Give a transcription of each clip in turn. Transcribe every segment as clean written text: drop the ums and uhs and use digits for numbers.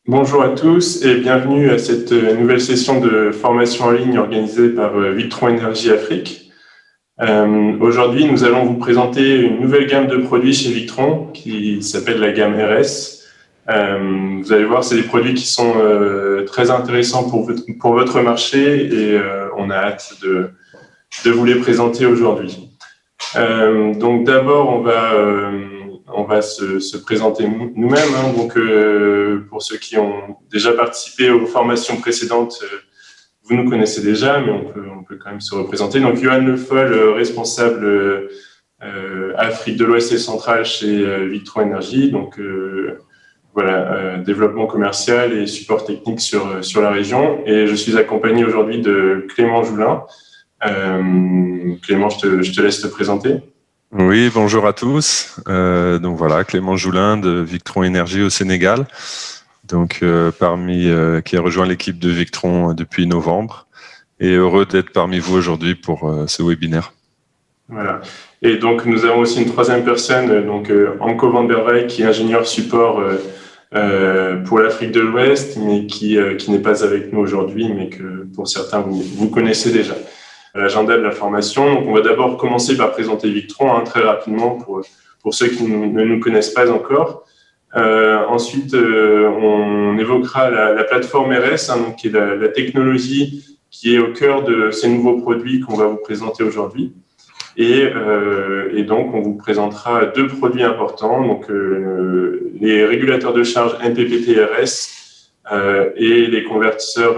Bonjour à tous et bienvenue à cette nouvelle session de formation en ligne organisée par Victron Énergie Afrique. Aujourd'hui, nous allons vous présenter une nouvelle gamme de produits chez Victron qui s'appelle la gamme RS. Vous allez voir, c'est des produits qui sont très intéressants pour votre marché et on a hâte de vous les présenter aujourd'hui. Donc d'abord, on va se présenter nous-mêmes. Donc, pour ceux qui ont déjà participé aux formations précédentes, vous nous connaissez déjà, mais on peut quand même se représenter. Donc, Johan Le Foll, responsable Afrique de l'Ouest et centrale chez Victron Énergie. Donc, voilà, développement commercial et support technique sur la région. Et je suis accompagné aujourd'hui de Clément Joulin. Clément, je te laisse te présenter. Oui, bonjour à tous. Donc voilà, Clément Joulin de Victron Énergie au Sénégal, donc qui a rejoint l'équipe de Victron depuis novembre, et heureux d'être parmi vous aujourd'hui pour ce webinaire. Voilà. Et donc nous avons aussi une troisième personne, donc Anko van der Weyck, qui est ingénieur support pour l'Afrique de l'Ouest, mais qui n'est pas avec nous aujourd'hui, mais que pour certains vous connaissez déjà. L'agenda de la formation. Donc, on va d'abord commencer par présenter Victron très rapidement pour ceux qui ne nous connaissent pas encore. Ensuite, on évoquera la plateforme RS, donc, qui est la technologie qui est au cœur de ces nouveaux produits qu'on va vous présenter aujourd'hui. Et donc, on vous présentera deux produits importants, donc les régulateurs de charge MPPT RS et les convertisseurs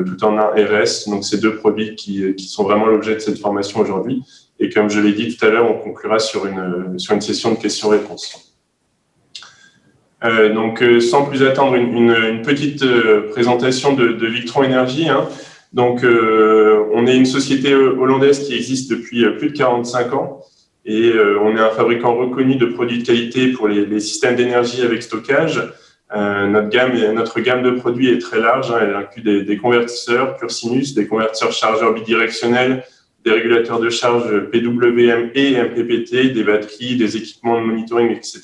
tout en un RS. Donc, ces deux produits qui sont vraiment l'objet de cette formation aujourd'hui. Et comme je l'ai dit tout à l'heure, on conclura sur une session de questions-réponses. Donc, sans plus attendre, une petite présentation de Victron Énergie. Donc, on est une société hollandaise qui existe depuis plus de 45 ans. Et on est un fabricant reconnu de produits de qualité pour les systèmes d'énergie avec stockage. Notre gamme de produits est très large. Elle inclut des convertisseurs pur sinus, des convertisseurs chargeurs bidirectionnels, des régulateurs de charge PWM et MPPT, des batteries, des équipements de monitoring, etc.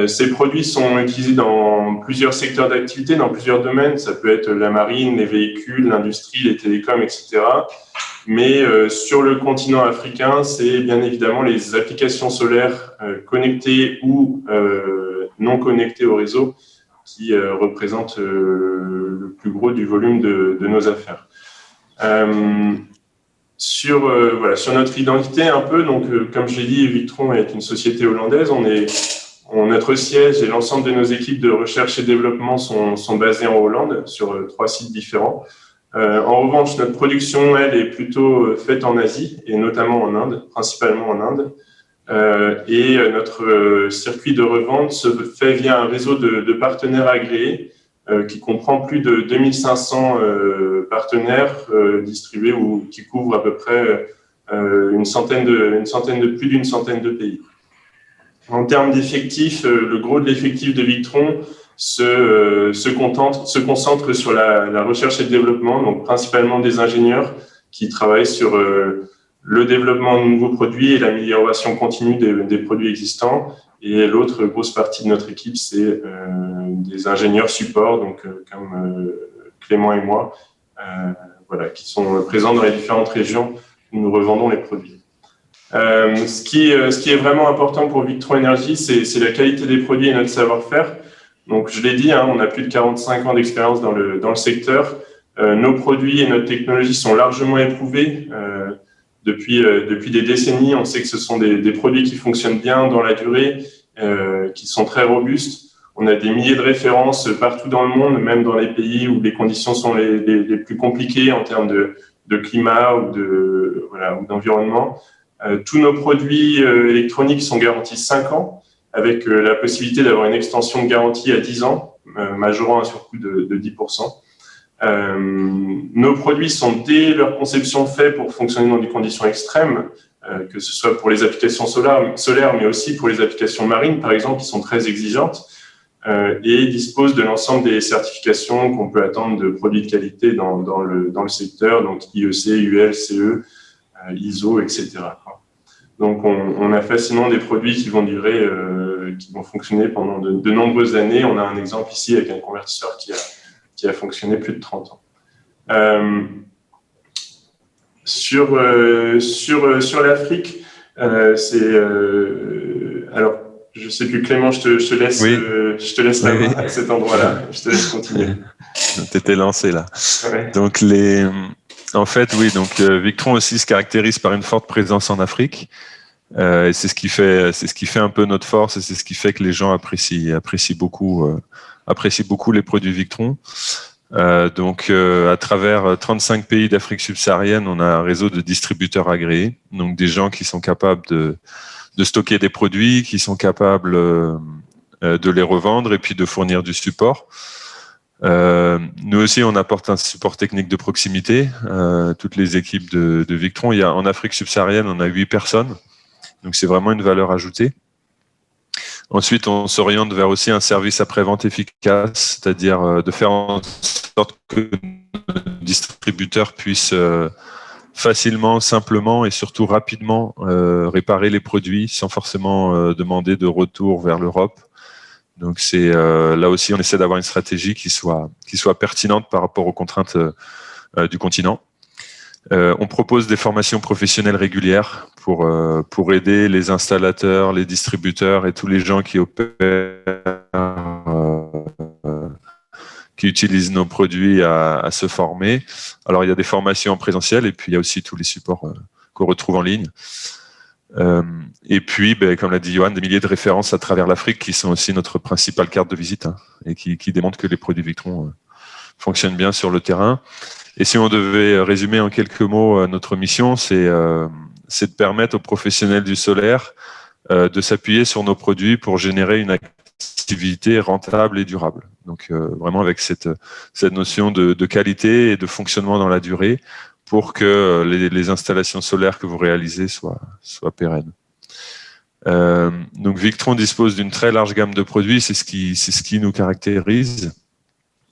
Ces produits sont utilisés dans plusieurs secteurs d'activité, dans plusieurs domaines. Ça peut être la marine, les véhicules, l'industrie, les télécoms, etc. Mais sur le continent africain, c'est bien évidemment les applications solaires connectées ou non connectées au réseau qui représentent le plus gros du volume de nos affaires. Sur notre identité un peu, donc comme je l'ai dit, Victron est une société hollandaise. Notre siège et l'ensemble de nos équipes de recherche et développement sont basés en Hollande sur 3 sites différents. En revanche, notre production, elle, est plutôt faite en Asie et notamment en Inde, principalement en Inde. Et notre circuit de revente se fait via un réseau de partenaires agréés qui comprend plus de 2500 partenaires distribués ou qui couvrent à peu près plus d'une centaine de pays. En termes d'effectifs, le gros de l'effectif de Victron se concentre sur la recherche et le développement, donc principalement des ingénieurs qui travaillent sur le développement de nouveaux produits et l'amélioration continue des produits existants. Et l'autre grosse partie de notre équipe, c'est des ingénieurs support, donc comme Clément et moi, qui sont présents dans les différentes régions où nous revendons les produits. Ce qui est vraiment important pour Victron Énergie, c'est la qualité des produits et notre savoir-faire. Donc, je l'ai dit, on a plus de 45 ans d'expérience dans le secteur. Nos produits et notre technologie sont largement éprouvés depuis des décennies. On sait que ce sont des produits qui fonctionnent bien dans la durée, qui sont très robustes. On a des milliers de références partout dans le monde, même dans les pays où les conditions sont les plus compliquées en termes de climat ou d'environnement. Tous nos produits électroniques sont garantis 5 ans, avec la possibilité d'avoir une extension de garantie à 10 ans, majorant un surcoût de 10%. Nos produits sont dès leur conception faits pour fonctionner dans des conditions extrêmes, que ce soit pour les applications solaires, mais aussi pour les applications marines, par exemple, qui sont très exigeantes, et disposent de l'ensemble des certifications qu'on peut attendre de produits de qualité dans le secteur, donc IEC, UL, CE, ISO, etc. Donc, on a facilement des produits qui vont durer, qui vont fonctionner pendant de nombreuses années. On a un exemple ici avec un convertisseur qui a fonctionné plus de 30 ans. Sur l'Afrique, alors, je ne sais plus, Clément, je te laisse, oui. Je te laisse oui. à cet endroit-là. Je te laisse continuer. Tu étais lancé là. Ouais. Donc, en fait, oui, donc Victron aussi se caractérise par une forte présence en Afrique. Et c'est ce qui fait un peu notre force et c'est ce qui fait que les gens apprécient beaucoup les produits Victron. Donc, à travers 35 pays d'Afrique subsaharienne, on a un réseau de distributeurs agréés, donc des gens qui sont capables de stocker des produits, qui sont capables de les revendre et puis de fournir du support. Nous aussi, on apporte un support technique de proximité. Toutes les équipes de Victron, en Afrique subsaharienne, on a 8 personnes, donc c'est vraiment une valeur ajoutée. Ensuite, on s'oriente vers aussi un service après-vente efficace, c'est-à-dire de faire en sorte que nos distributeurs puissent facilement, simplement et surtout rapidement réparer les produits sans forcément demander de retour vers l'Europe. Donc là aussi, on essaie d'avoir une stratégie qui soit pertinente par rapport aux contraintes du continent. On propose des formations professionnelles régulières pour aider les installateurs, les distributeurs et tous les gens qui opèrent, qui utilisent nos produits à se former. Alors, il y a des formations en présentiel et puis il y a aussi tous les supports qu'on retrouve en ligne. Et puis, comme l'a dit Johan, des milliers de références à travers l'Afrique qui sont aussi notre principale carte de visite et qui démontrent que les produits Victron fonctionnent bien sur le terrain. Et si on devait résumer en quelques mots notre mission, c'est de permettre aux professionnels du solaire de s'appuyer sur nos produits pour générer une activité rentable et durable. Donc vraiment avec cette notion de qualité et de fonctionnement dans la durée pour que les installations solaires que vous réalisez soient pérennes. Donc Victron dispose d'une très large gamme de produits, c'est ce qui nous caractérise.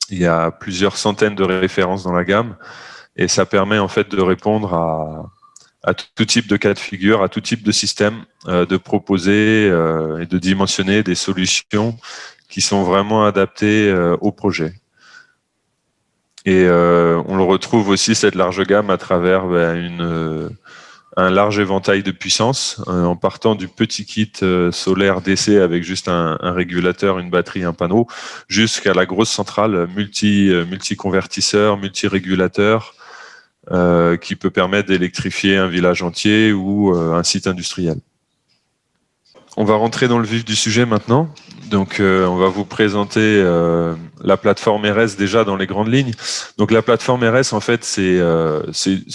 Il y a plusieurs centaines de références dans la gamme et ça permet en fait de répondre à tout type de cas de figure, à tout type de système, de proposer et de dimensionner des solutions qui sont vraiment adaptées au projet. Et on le retrouve aussi, cette large gamme, à travers un large éventail de puissance, en partant du petit kit solaire DC avec juste un régulateur, une batterie, un panneau, jusqu'à la grosse centrale multi-convertisseur, multi-régulateur, qui peut permettre d'électrifier un village entier ou un site industriel. On va rentrer dans le vif du sujet maintenant. Donc, on va vous présenter la plateforme RS déjà dans les grandes lignes. Donc, la plateforme RS, en fait, c'est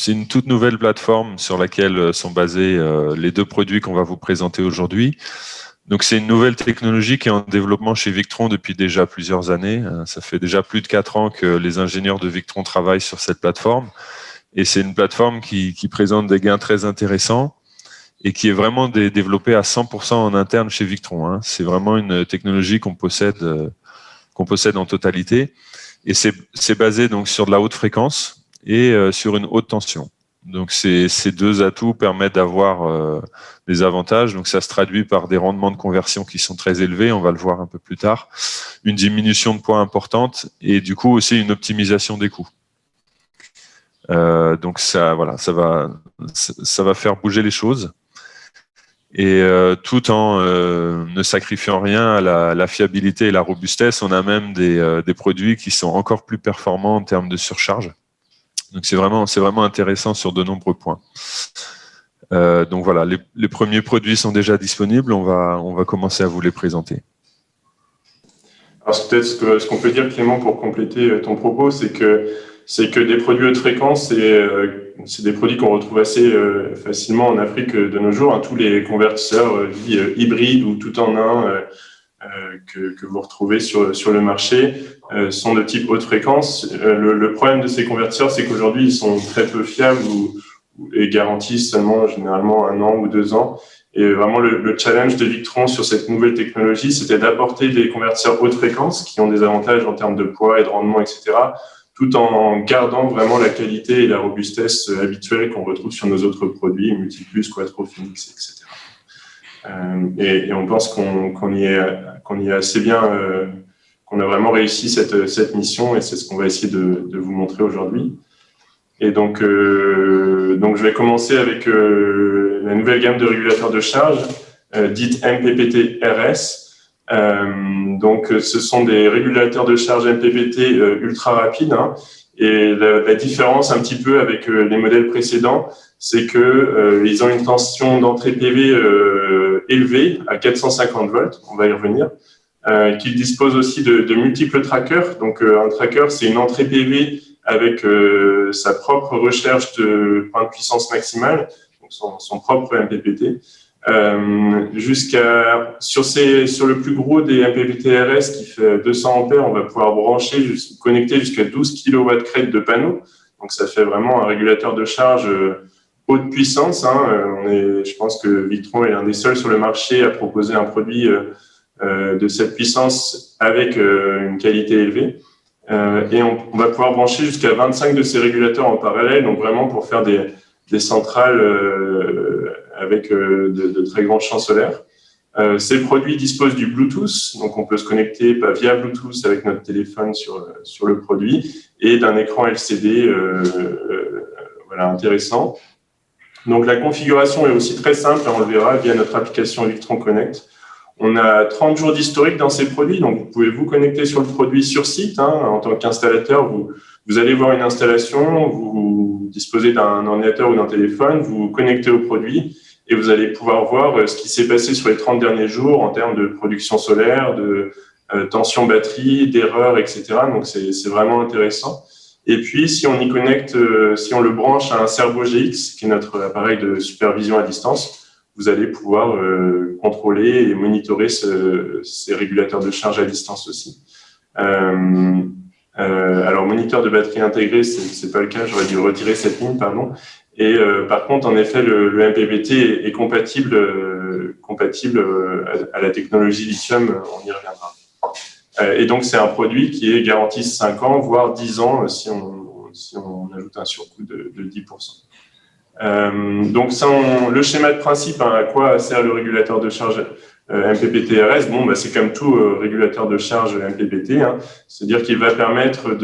une toute nouvelle plateforme sur laquelle sont basés les deux produits qu'on va vous présenter aujourd'hui. Donc, c'est une nouvelle technologie qui est en développement chez Victron depuis déjà plusieurs années. Ça fait déjà plus de 4 ans que les ingénieurs de Victron travaillent sur cette plateforme. Et c'est une plateforme qui présente des gains très intéressants et qui est vraiment développée à 100% en interne chez Victron. C'est vraiment une technologie qu'on possède en totalité. Et c'est basé donc sur de la haute fréquence et sur une haute tension. Donc ces deux atouts permettent d'avoir des avantages. Donc ça se traduit par des rendements de conversion qui sont très élevés, on va le voir un peu plus tard, une diminution de poids importante et du coup aussi une optimisation des coûts. Donc ça va faire bouger les choses. Et tout en ne sacrifiant rien à la fiabilité et la robustesse, on a même des produits qui sont encore plus performants en termes de surcharge. Donc c'est vraiment intéressant sur de nombreux points. Donc voilà, les premiers produits sont déjà disponibles, on va commencer à vous les présenter. Alors peut-être ce qu'on peut dire, Clément, pour compléter ton propos, c'est que des produits haute fréquence, c'est des produits qu'on retrouve assez facilement en Afrique de nos jours. Tous les convertisseurs hybrides ou tout en un que vous retrouvez sur le marché sont de type haute fréquence. Le problème de ces convertisseurs, c'est qu'aujourd'hui, ils sont très peu fiables et garantissent seulement généralement 1 an ou 2 ans. Et vraiment, le challenge de Victron sur cette nouvelle technologie, c'était d'apporter des convertisseurs haute fréquence qui ont des avantages en termes de poids et de rendement, etc., tout en gardant vraiment la qualité et la robustesse habituelle qu'on retrouve sur nos autres produits, Multiplus, Quattro, Phoenix, etc. Et on pense qu'on y est assez bien, qu'on a vraiment réussi cette mission, et c'est ce qu'on va essayer de vous montrer aujourd'hui. Et donc je vais commencer avec la nouvelle gamme de régulateurs de charge, dite MPPT-RS. Donc, ce sont des régulateurs de charge MPPT ultra rapides, hein, et la différence un petit peu avec les modèles précédents, c'est que ils ont une tension d'entrée PV élevée à 450 volts, on va y revenir, qu'ils disposent aussi de multiples trackers. Donc, un tracker, c'est une entrée PV avec sa propre recherche de point de puissance maximale, donc son propre MPPT. Sur le plus gros des MPPT-RS qui fait 200 ampères, on va pouvoir connecter jusqu'à 12 kW crête de panneau. Donc, ça fait vraiment un régulateur de charge haute puissance. Hein. Je pense que Victron est l'un des seuls sur le marché à proposer un produit de cette puissance avec une qualité élevée. Et on va pouvoir brancher jusqu'à 25 de ces régulateurs en parallèle, donc vraiment pour faire des centrales avec de très grands champs solaires. Ces produits disposent du Bluetooth, donc on peut se connecter via Bluetooth avec notre téléphone sur le produit, et d'un écran LCD voilà, intéressant. Donc la configuration est aussi très simple, on le verra via notre application Victron Connect. On a 30 jours d'historique dans ces produits, donc vous pouvez vous connecter sur le produit sur site. Hein, en tant qu'installateur, vous allez voir une installation, vous disposez d'un ordinateur ou d'un téléphone, vous vous connectez au produit et vous allez pouvoir voir ce qui s'est passé sur les 30 derniers jours en termes de production solaire, de tension batterie, d'erreurs, etc. Donc, c'est vraiment intéressant. Et puis, si on y connecte, si on le branche à un Servo GX, qui est notre appareil de supervision à distance, vous allez pouvoir contrôler et monitorer ces régulateurs de charge à distance aussi. Alors, moniteur de batterie intégré, c'est pas le cas, j'aurais dû retirer cette ligne, pardon. Et par contre, en effet, le MPPT est compatible à la technologie lithium, on y reviendra. Et donc, c'est un produit qui est garanti 5 ans, voire 10 ans si on ajoute un surcoût de 10%. Donc, le schéma de principe, hein, à quoi sert le régulateur de charge MPPT-RS? Bon, c'est comme tout régulateur de charge MPPT, hein, c'est-à-dire qu'il va permettre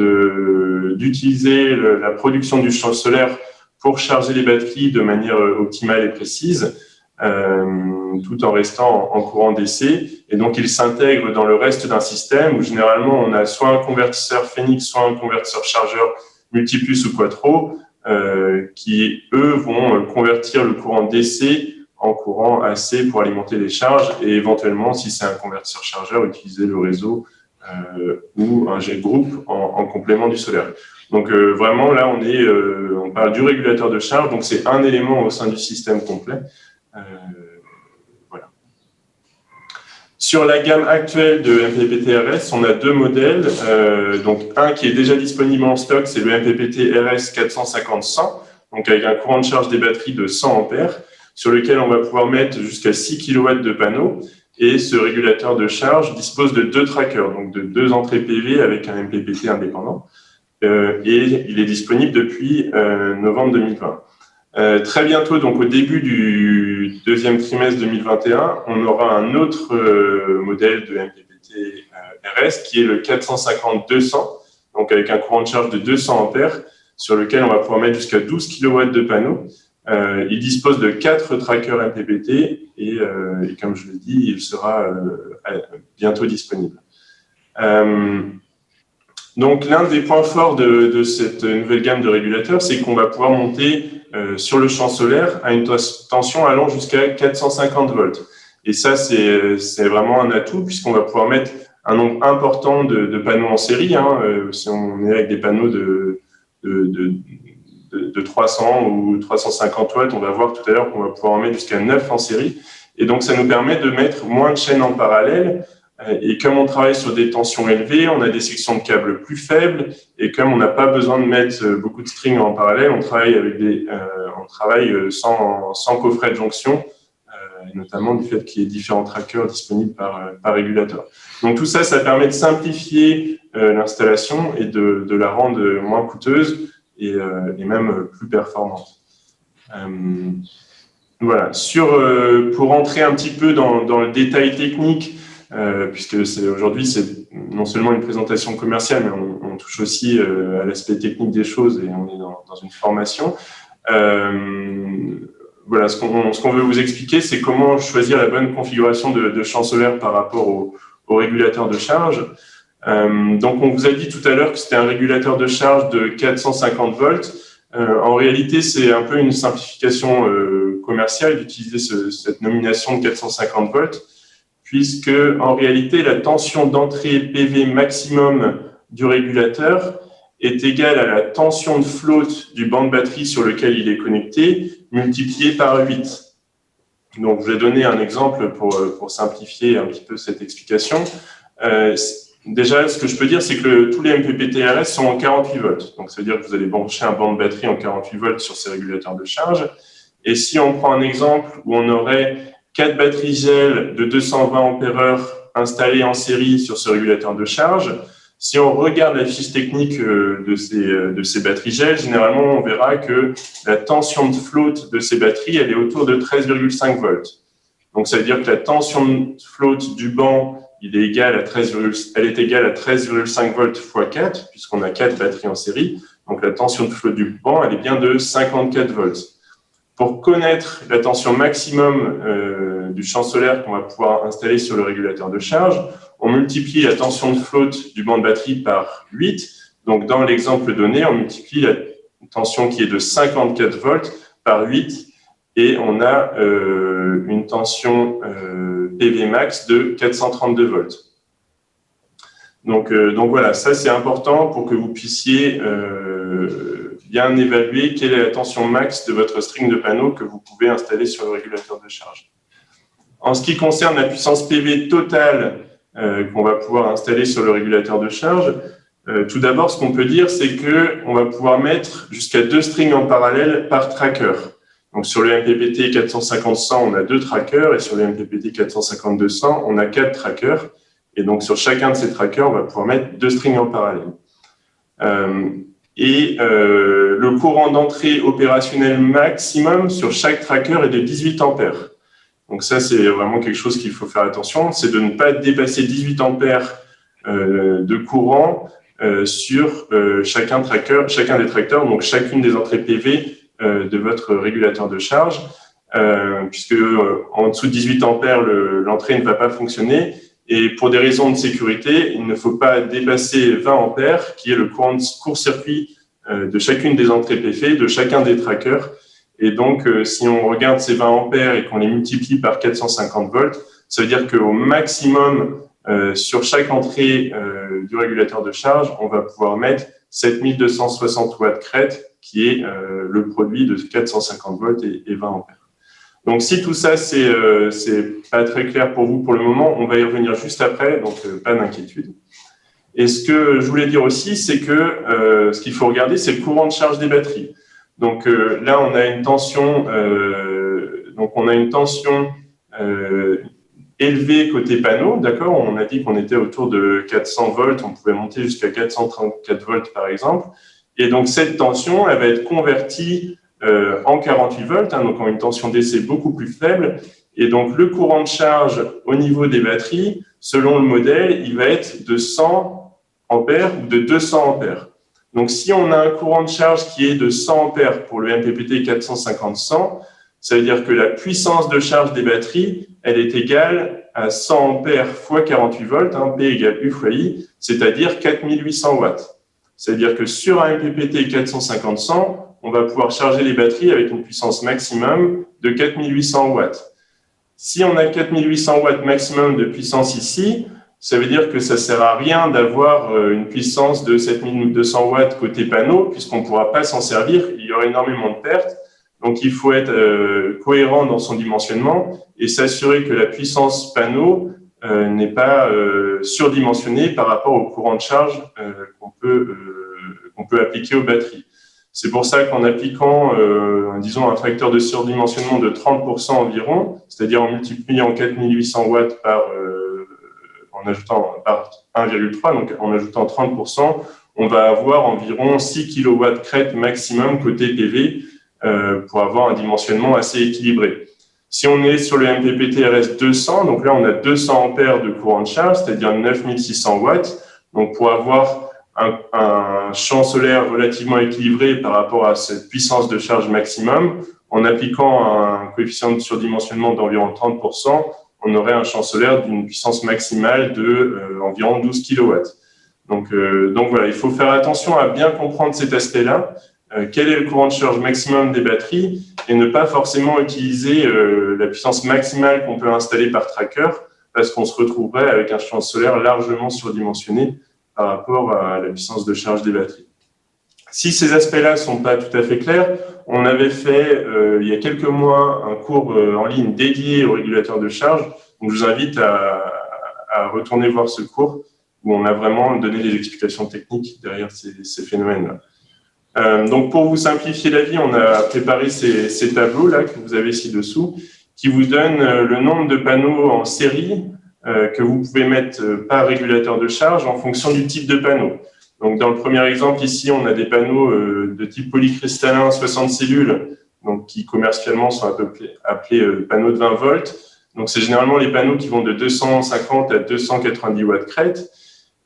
d'utiliser la production du champ solaire pour charger les batteries de manière optimale et précise, tout en restant en courant DC. Et donc, il s'intègre dans le reste d'un système où généralement on a soit un convertisseur Phoenix, soit un convertisseur chargeur Multiplus ou Quattro, qui, eux, vont convertir le courant DC en courant AC pour alimenter les charges et éventuellement, si c'est un convertisseur chargeur, utiliser le réseau ou un jet groupe en complément du solaire. Donc, vraiment, là, on parle du régulateur de charge, donc c'est un élément au sein du système complet. Voilà. Sur la gamme actuelle de MPPT-RS, on a deux modèles. Donc, un qui est déjà disponible en stock, c'est le MPPT-RS 450-100, donc avec un courant de charge des batteries de 100 ampères, sur lequel on va pouvoir mettre jusqu'à 6 kW de panneau. Et ce régulateur de charge dispose de 2 trackers, donc de 2 entrées PV avec un MPPT indépendant. Et il est disponible depuis novembre 2020. Très bientôt, donc au début du deuxième trimestre 2021, on aura un autre modèle de MPPT-RS qui est le 450-200, donc avec un courant de charge de 200 ampères, sur lequel on va pouvoir mettre jusqu'à 12 kW de panneau. Il dispose de 4 trackers MPPT et comme je l'ai dit, il sera bientôt disponible. Donc, l'un des points forts de cette nouvelle gamme de régulateurs, c'est qu'on va pouvoir monter sur le champ solaire à une tension allant jusqu'à 450 volts. Et ça, c'est vraiment un atout puisqu'on va pouvoir mettre un nombre important de panneaux en série. Hein, si on est avec des panneaux de 300 ou 350 watts, on va voir tout à l'heure qu'on va pouvoir en mettre jusqu'à 9 en série. Et donc, ça nous permet de mettre moins de chaînes en parallèle. Et comme on travaille sur des tensions élevées, on a des sections de câbles plus faibles. Et comme on n'a pas besoin de mettre beaucoup de strings en parallèle, on travaille sans coffret de jonction et notamment du fait qu'il y ait différents trackers disponibles par régulateur. Donc tout ça, ça permet de simplifier l'installation et de la rendre moins coûteuse et même plus performante. Voilà. Pour entrer un petit peu dans le détail technique, puisque aujourd'hui c'est non seulement une présentation commerciale, mais on touche aussi à l'aspect technique des choses et on est dans une formation. Voilà, ce qu'on veut vous expliquer, c'est comment choisir la bonne configuration de champ solaire par rapport au régulateur de charge. Donc, on vous a dit tout à l'heure que c'était un régulateur de charge de 450 volts. En réalité, c'est un peu une simplification commerciale d'utiliser cette nomination de 450 volts, puisque en réalité, la tension d'entrée PV maximum du régulateur est égale à la tension de float du banc de batterie sur lequel il est connecté, multiplié par 8. Donc, je vais donner un exemple pour simplifier un petit peu cette explication. Déjà, ce que je peux dire, c'est que tous les MPPT-RS sont en 48 volts. Donc, ça veut dire que vous allez brancher un banc de batterie en 48 volts sur ces régulateurs de charge. Et si on prend un exemple où on aurait 4 batteries gel de 220 ampères-heure installées en série sur ce régulateur de charge, si on regarde la fiche technique de ces batteries gel, généralement, on verra que la tension de float de ces batteries, elle est autour de 13,5 volts. Donc, ça veut dire que la tension de float du banc, elle est égale à 13,5 volts x 4, puisqu'on a 4 batteries en série. Donc, la tension de float du banc, elle est bien de 54 volts. Pour connaître la tension maximum du champ solaire qu'on va pouvoir installer sur le régulateur de charge, on multiplie la tension de float du banc de batterie par 8. Donc, dans l'exemple donné, on multiplie la tension qui est de 54 volts par 8 et on a une tension PV max de 432 volts. Donc voilà, ça c'est important pour que vous puissiez bien évaluer quelle est la tension max de votre string de panneau que vous pouvez installer sur le régulateur de charge. En ce qui concerne la puissance PV totale qu'on va pouvoir installer sur le régulateur de charge, tout d'abord, ce qu'on peut dire, c'est qu'on va pouvoir mettre jusqu'à 2 strings en parallèle par tracker. Donc, sur le MPPT 450-100, on a 2 trackers et sur le MPPT 450-200, on a 4 trackers. Et donc, sur chacun de ces trackers, on va pouvoir mettre 2 strings en parallèle. Le courant d'entrée opérationnel maximum sur chaque tracker est de 18 ampères. Donc ça, c'est vraiment quelque chose qu'il faut faire attention, c'est de ne pas dépasser 18 ampères de courant sur chacun des tracteurs, donc chacune des entrées PV de votre régulateur de charge, puisque en dessous de 18 ampères, l'entrée ne va pas fonctionner. Et pour des raisons de sécurité, il ne faut pas dépasser 20 ampères, qui est le courant de court-circuit de chacune des entrées PV, de chacun des trackers. Et donc, si on regarde ces 20 ampères et qu'on les multiplie par 450 volts, ça veut dire qu'au maximum, sur chaque entrée du régulateur de charge, on va pouvoir mettre 7260 watts crête, qui est le produit de 450 volts et 20 ampères. Donc, si tout ça, c'est pas très clair pour vous pour le moment, on va y revenir juste après, donc pas d'inquiétude. Et ce que je voulais dire aussi, c'est que ce qu'il faut regarder, c'est le courant de charge des batteries. Donc là, on a une tension, élevée côté panneau, d'accord. On a dit qu'on était autour de 400 volts, on pouvait monter jusqu'à 434 volts par exemple. Et donc cette tension, elle va être convertie en 48 volts, hein, donc en une tension DC beaucoup plus faible. Et donc le courant de charge au niveau des batteries, selon le modèle, il va être de 100 ampères ou de 200 ampères. Donc, si on a un courant de charge qui est de 100 ampères pour le MPPT 450-100, ça veut dire que la puissance de charge des batteries, elle est égale à 100 ampères fois 48 volts, hein, P égale U fois I, c'est-à-dire 4800 watts. C'est-à-dire que sur un MPPT 450-100, on va pouvoir charger les batteries avec une puissance maximum de 4800 watts. Si on a 4800 watts maximum de puissance ici, ça veut dire que ça ne sert à rien d'avoir une puissance de 7200 watts côté panneau, puisqu'on ne pourra pas s'en servir, il y aura énormément de pertes. Donc, il faut être cohérent dans son dimensionnement et s'assurer que la puissance panneau n'est pas surdimensionnée par rapport au courant de charge qu'on peut appliquer aux batteries. C'est pour ça qu'en appliquant, disons, un facteur de surdimensionnement de 30% environ, c'est-à-dire en multipliant 4800 watts en ajoutant par 1,3, donc en ajoutant 30%, on va avoir environ 6 kW crête maximum côté PV pour avoir un dimensionnement assez équilibré. Si on est sur le MPPT RS200, donc là on a 200 ampères de courant de charge, c'est-à-dire 9600 watts. Donc pour avoir un champ solaire relativement équilibré par rapport à cette puissance de charge maximum, en appliquant un coefficient de surdimensionnement d'environ 30%, on aurait un champ solaire d'une puissance maximale de environ 12 kW. Donc voilà, il faut faire attention à bien comprendre cet aspect-là. Quel est le courant de charge maximum des batteries et ne pas forcément utiliser la puissance maximale qu'on peut installer par tracker parce qu'on se retrouverait avec un champ solaire largement surdimensionné par rapport à la puissance de charge des batteries. Si ces aspects-là ne sont pas tout à fait clairs, on avait fait il y a quelques mois un cours en ligne dédié aux régulateurs de charge. Donc je vous invite à retourner voir ce cours où on a vraiment donné des explications techniques derrière ces phénomènes-là. Donc, pour vous simplifier la vie, on a préparé ces tableaux-là que vous avez ci-dessous, qui vous donnent le nombre de panneaux en série que vous pouvez mettre par régulateur de charge en fonction du type de panneau. Donc, dans le premier exemple, ici, on a des panneaux de type polycristallin 60 cellules, donc qui commercialement sont appelés panneaux de 20 volts. Donc, c'est généralement les panneaux qui vont de 250 à 290 watts crête.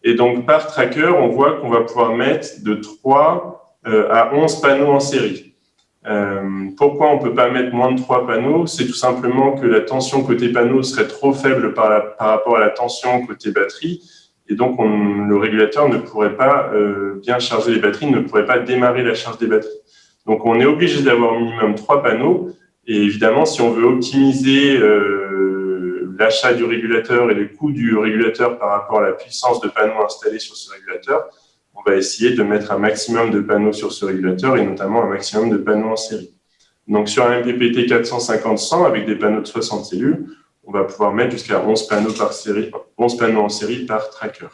Et donc, par tracker, on voit qu'on va pouvoir mettre de 3 à 11 panneaux en série. Pourquoi on ne peut pas mettre moins de 3 panneaux? C'est tout simplement que la tension côté panneau serait trop faible par rapport à la tension côté batterie, et donc le régulateur ne pourrait pas bien charger les batteries, ne pourrait pas démarrer la charge des batteries. Donc on est obligé d'avoir au minimum 3 panneaux, et évidemment si on veut optimiser l'achat du régulateur et le coût du régulateur par rapport à la puissance de panneaux installés sur ce régulateur, on va essayer de mettre un maximum de panneaux sur ce régulateur et notamment un maximum de panneaux en série. Donc, sur un MPPT 450-100 avec des panneaux de 60 cellules, on va pouvoir mettre jusqu'à 11 panneaux en série par tracker.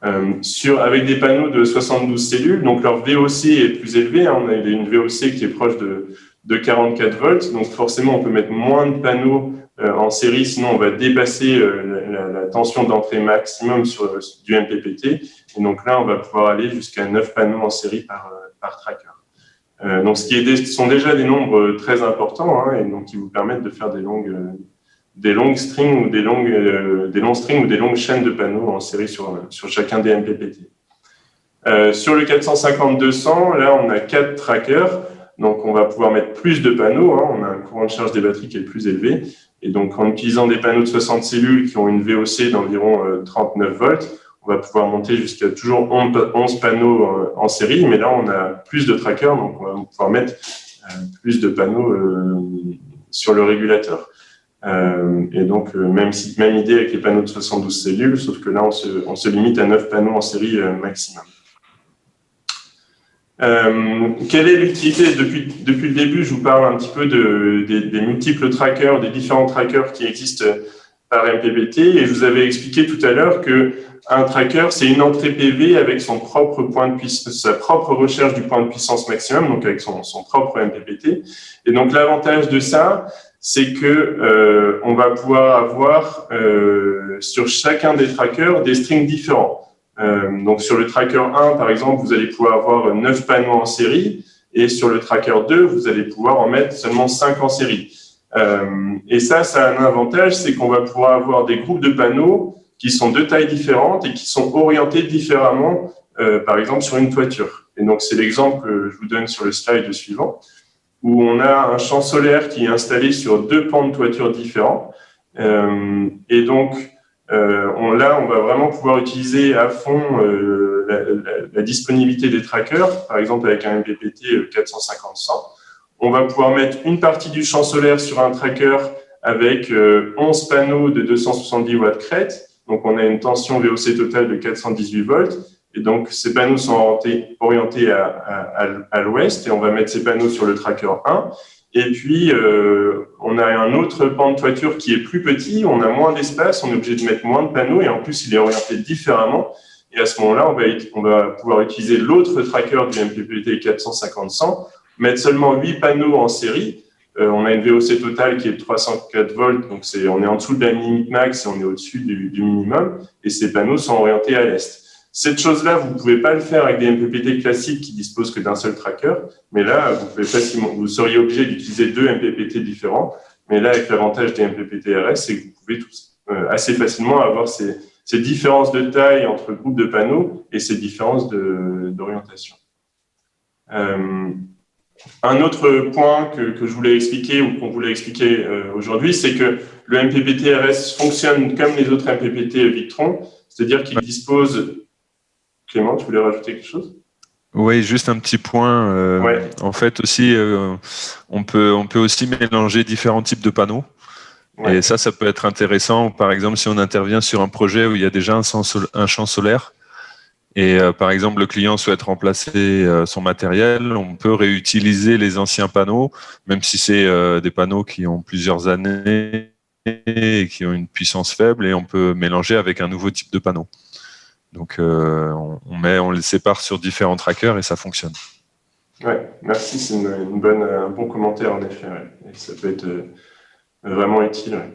Avec des panneaux de 72 cellules, donc leur VOC est plus élevé. On a une VOC qui est proche de 44 volts. Donc, forcément, on peut mettre moins de panneaux en série, sinon on va dépasser la tension d'entrée maximum du MPPT. Et donc là, on va pouvoir aller jusqu'à 9 panneaux en série par tracker. Donc, ce sont déjà des nombres très importants, hein, et donc qui vous permettent de faire des longues strings ou des longs strings ou des longues chaînes de panneaux en série sur chacun des MPPT. Sur le 450-200, là, on a 4 trackers. Donc, on va pouvoir mettre plus de panneaux. Hein, on a un courant de charge des batteries qui est plus élevé. Et donc, en utilisant des panneaux de 60 cellules qui ont une VOC d'environ 39 volts, on va pouvoir monter jusqu'à toujours 11 panneaux en série. Mais là, on a plus de trackers, donc on va pouvoir mettre plus de panneaux sur le régulateur. Et donc, même idée avec les panneaux de 72 cellules, sauf que là, on se limite à 9 panneaux en série maximum. Quelle est l'utilité? Depuis le début, je vous parle un petit peu des multiples trackers, des différents trackers qui existent par MPPT, et je vous avais expliqué tout à l'heure qu'un tracker, c'est une entrée PV avec son propre point de puissance, sa propre recherche du point de puissance maximum, donc avec son propre MPPT. Et donc l'avantage de ça, c'est que on va pouvoir avoir sur chacun des trackers des strings différents. Donc, sur le tracker 1, par exemple, vous allez pouvoir avoir 9 panneaux en série, et sur le tracker 2, vous allez pouvoir en mettre seulement 5 en série. Et ça a un avantage, c'est qu'on va pouvoir avoir des groupes de panneaux qui sont de tailles différentes et qui sont orientés différemment, par exemple, sur une toiture. Et donc, c'est l'exemple que je vous donne sur le slide suivant, où on a un champ solaire qui est installé sur 2 pans de toiture différents. Et donc, là, on va vraiment pouvoir utiliser à fond la disponibilité des trackers, par exemple avec un MPPT 450-100. On va pouvoir mettre une partie du champ solaire sur un tracker avec 11 panneaux de 270 watts crête. Donc, on a une tension VOC totale de 418 volts. Et donc, ces panneaux sont orientés à l'ouest, et on va mettre ces panneaux sur le tracker 1. Et puis, on a un autre pan de toiture qui est plus petit, on a moins d'espace, on est obligé de mettre moins de panneaux, et en plus, il est orienté différemment. Et à ce moment-là, on va pouvoir utiliser l'autre tracker du MPPT 450-100, mettre seulement 8 panneaux en série. On a une VOC totale qui est de 304 volts, donc on est en dessous de la limite max et on est au-dessus du minimum, et ces panneaux sont orientés à l'est. Cette chose-là, vous ne pouvez pas le faire avec des MPPT classiques qui disposent que d'un seul tracker, mais là, vous seriez obligé d'utiliser 2 MPPT différents, mais là, avec l'avantage des MPPT RS, c'est que vous pouvez assez facilement avoir ces différences de taille entre groupes de panneaux et ces différences d'orientation. Un autre point que je voulais expliquer ou qu'on voulait expliquer aujourd'hui, c'est que le MPPT RS fonctionne comme les autres MPPT Victron, c'est-à-dire qu'il dispose... Clément, tu voulais rajouter quelque chose ? Oui, juste un petit point. Ouais. En fait, aussi, on peut aussi mélanger différents types de panneaux. Ouais. Et ça peut être intéressant. Par exemple, si on intervient sur un projet où il y a déjà un champ solaire, et par exemple, le client souhaite remplacer son matériel, on peut réutiliser les anciens panneaux, même si c'est des panneaux qui ont plusieurs années et qui ont une puissance faible, et on peut mélanger avec un nouveau type de panneau. Donc, on les sépare sur différents trackers et ça fonctionne. Oui, merci, c'est un bon commentaire en effet. Ouais. Et ça peut être vraiment utile. Ouais.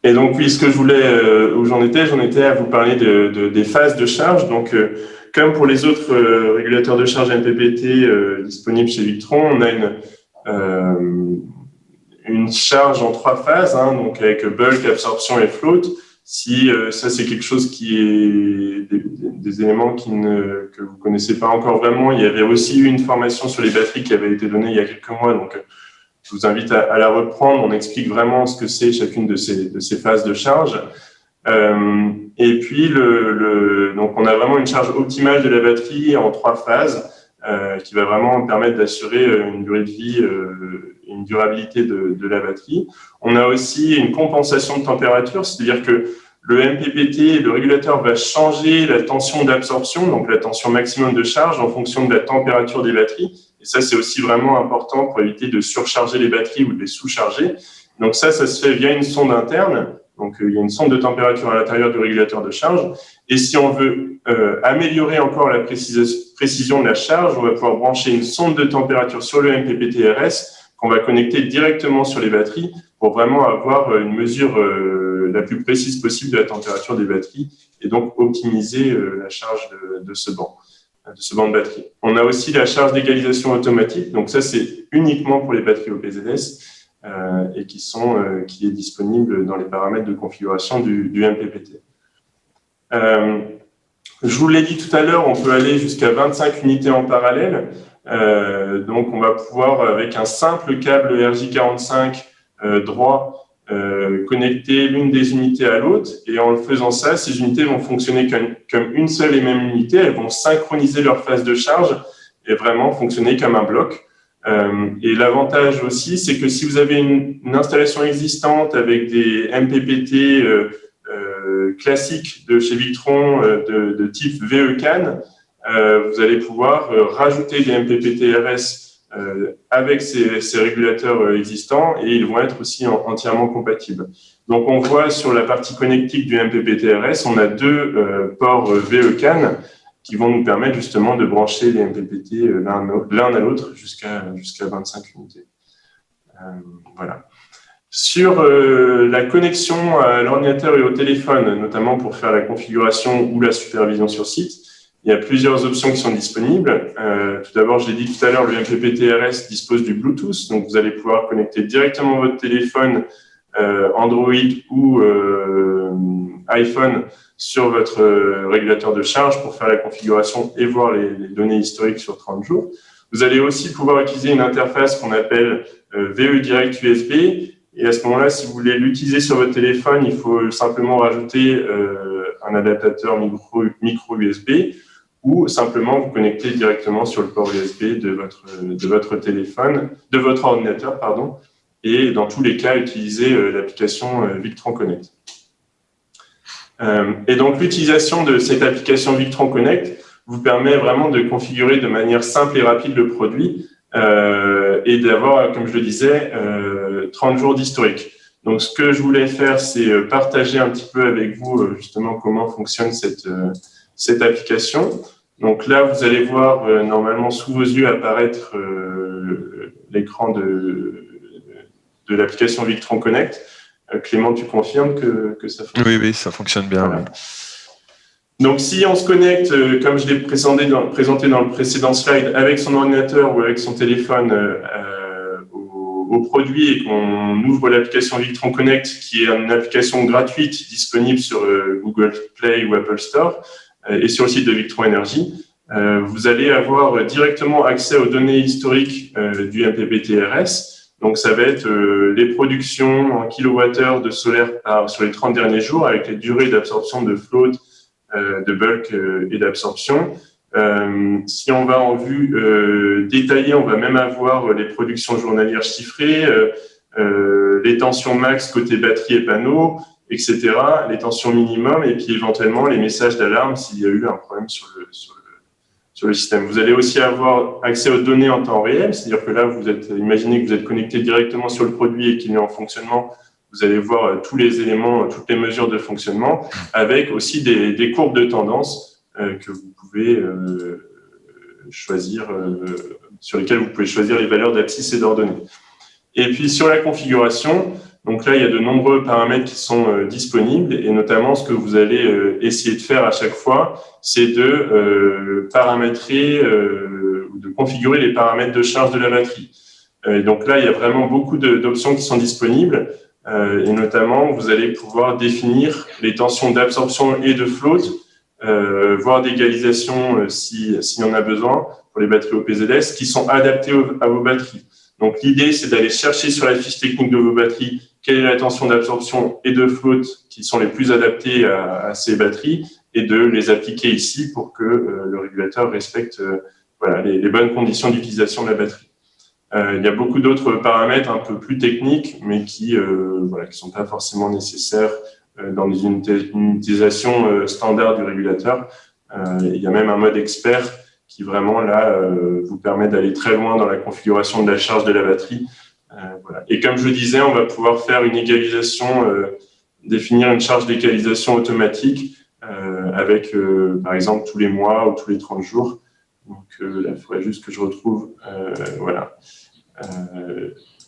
Et donc, oui, ce que je voulais, où j'en étais à vous parler des phases de charge. Donc, comme pour les autres régulateurs de charge MPPT disponibles chez Victron, on a une charge en 3 phases, hein, donc avec bulk, absorption et float. Si ça, c'est quelque chose qui est des éléments que vous ne connaissez pas encore vraiment, il y avait aussi eu une formation sur les batteries qui avait été donnée il y a quelques mois, donc je vous invite à la reprendre. On explique vraiment ce que c'est chacune de ces phases de charge. Et puis, donc on a vraiment une charge optimale de la batterie en 3 phases qui va vraiment permettre d'assurer une durée de vie une durabilité de la batterie. On a aussi une compensation de température, c'est-à-dire que le MPPT, le régulateur, va changer la tension d'absorption, donc la tension maximum de charge, en fonction de la température des batteries. Et ça, c'est aussi vraiment important pour éviter de surcharger les batteries ou de les sous-charger. Donc ça se fait via une sonde interne. Donc il y a une sonde de température à l'intérieur du régulateur de charge. Et si on veut améliorer encore la précision de la charge, on va pouvoir brancher une sonde de température sur le MPPT RS qu'on va connecter directement sur les batteries pour vraiment avoir une mesure la plus précise possible de la température des batteries et donc optimiser la charge de ce banc de batterie. On a aussi la charge d'égalisation automatique, donc ça c'est uniquement pour les batteries OPZS et qui est disponible dans les paramètres de configuration du MPPT. Je vous l'ai dit tout à l'heure, on peut aller jusqu'à 25 unités en parallèle. Donc, on va pouvoir, avec un simple câble RJ45 droit, connecter l'une des unités à l'autre. Et en le faisant ça, ces unités vont fonctionner comme une seule et même unité. Elles vont synchroniser leur phase de charge et vraiment fonctionner comme un bloc. Et l'avantage aussi, c'est que si vous avez une installation existante avec des MPPT classiques de chez Victron de type VE-CAN, vous allez pouvoir rajouter des MPPT RS avec ces régulateurs existants et ils vont être aussi entièrement compatibles. Donc, on voit sur la partie connectique du MPPT RS, on a 2 ports VE-CAN qui vont nous permettre justement de brancher les MPPT l'un à l'autre jusqu'à 25 unités. Voilà. Sur la connexion à l'ordinateur et au téléphone, notamment pour faire la configuration ou la supervision sur site, il y a plusieurs options qui sont disponibles. Tout d'abord, je l'ai dit tout à l'heure, le MPPT RS dispose du Bluetooth, donc vous allez pouvoir connecter directement votre téléphone Android ou iPhone sur votre régulateur de charge pour faire la configuration et voir les données historiques sur 30 jours. Vous allez aussi pouvoir utiliser une interface qu'on appelle VE Direct USB. Et à ce moment-là, si vous voulez l'utiliser sur votre téléphone, il faut simplement rajouter un adaptateur micro USB ou simplement vous connecter directement sur le port USB de votre téléphone, de votre ordinateur, pardon, et dans tous les cas, utiliser l'application Victron Connect. Et donc, l'utilisation de cette application Victron Connect vous permet vraiment de configurer de manière simple et rapide le produit et d'avoir, comme je le disais, 30 jours d'historique. Donc, ce que je voulais faire, c'est partager un petit peu avec vous justement comment fonctionne cette application. Donc là, vous allez voir normalement sous vos yeux apparaître l'écran de l'application Victron Connect. Clément, tu confirmes que ça fonctionne? Oui, ça fonctionne bien. Voilà. Donc, si on se connecte, comme je l'ai présenté dans le précédent slide, avec son ordinateur ou avec son téléphone au produit et qu'on ouvre l'application Victron Connect, qui est une application gratuite disponible sur Google Play ou Apple Store et sur le site de Victron Energy, vous allez avoir directement accès aux données historiques du MPPT-RS. Donc, ça va être les productions en kilowattheures de solaire sur les 30 derniers jours avec les durées d'absorption de float, de bulk et d'absorption. Si on va en vue détaillée, on va même avoir les productions journalières chiffrées, les tensions max côté batterie et panneaux, etc., les tensions minimum, et puis éventuellement les messages d'alarme s'il y a eu un problème sur le système. Vous allez aussi avoir accès aux données en temps réel, c'est-à-dire que là, imaginez que vous êtes connecté directement sur le produit et qu'il est en fonctionnement, vous allez voir tous les éléments, toutes les mesures de fonctionnement, avec aussi des courbes de tendance que vous pouvez choisir, sur lesquelles vous pouvez choisir les valeurs d'abscisse et d'ordonnée. Et puis sur la configuration, donc là, il y a de nombreux paramètres qui sont disponibles, et notamment ce que vous allez essayer de faire à chaque fois, c'est de paramétrer ou de configurer les paramètres de charge de la batterie. Et donc là, il y a vraiment beaucoup d'options qui sont disponibles. Et notamment, vous allez pouvoir définir les tensions d'absorption et de float, voire d'égalisation s'il y en a besoin pour les batteries OPZS, qui sont adaptées à vos batteries. Donc, l'idée, c'est d'aller chercher sur la fiche technique de vos batteries quelle est la tension d'absorption et de float qui sont les plus adaptées à ces batteries et de les appliquer ici pour que le régulateur respecte les bonnes conditions d'utilisation de la batterie. Il y a beaucoup d'autres paramètres un peu plus techniques, mais qui sont pas forcément nécessaires dans les utilisations standard du régulateur. Il y a même un mode expert qui vraiment là vous permet d'aller très loin dans la configuration de la charge de la batterie. Et comme je le disais, on va pouvoir faire une égalisation, définir une charge d'égalisation automatique avec, par exemple, tous les mois ou tous les 30 jours. Donc là, il faudrait juste que je retrouve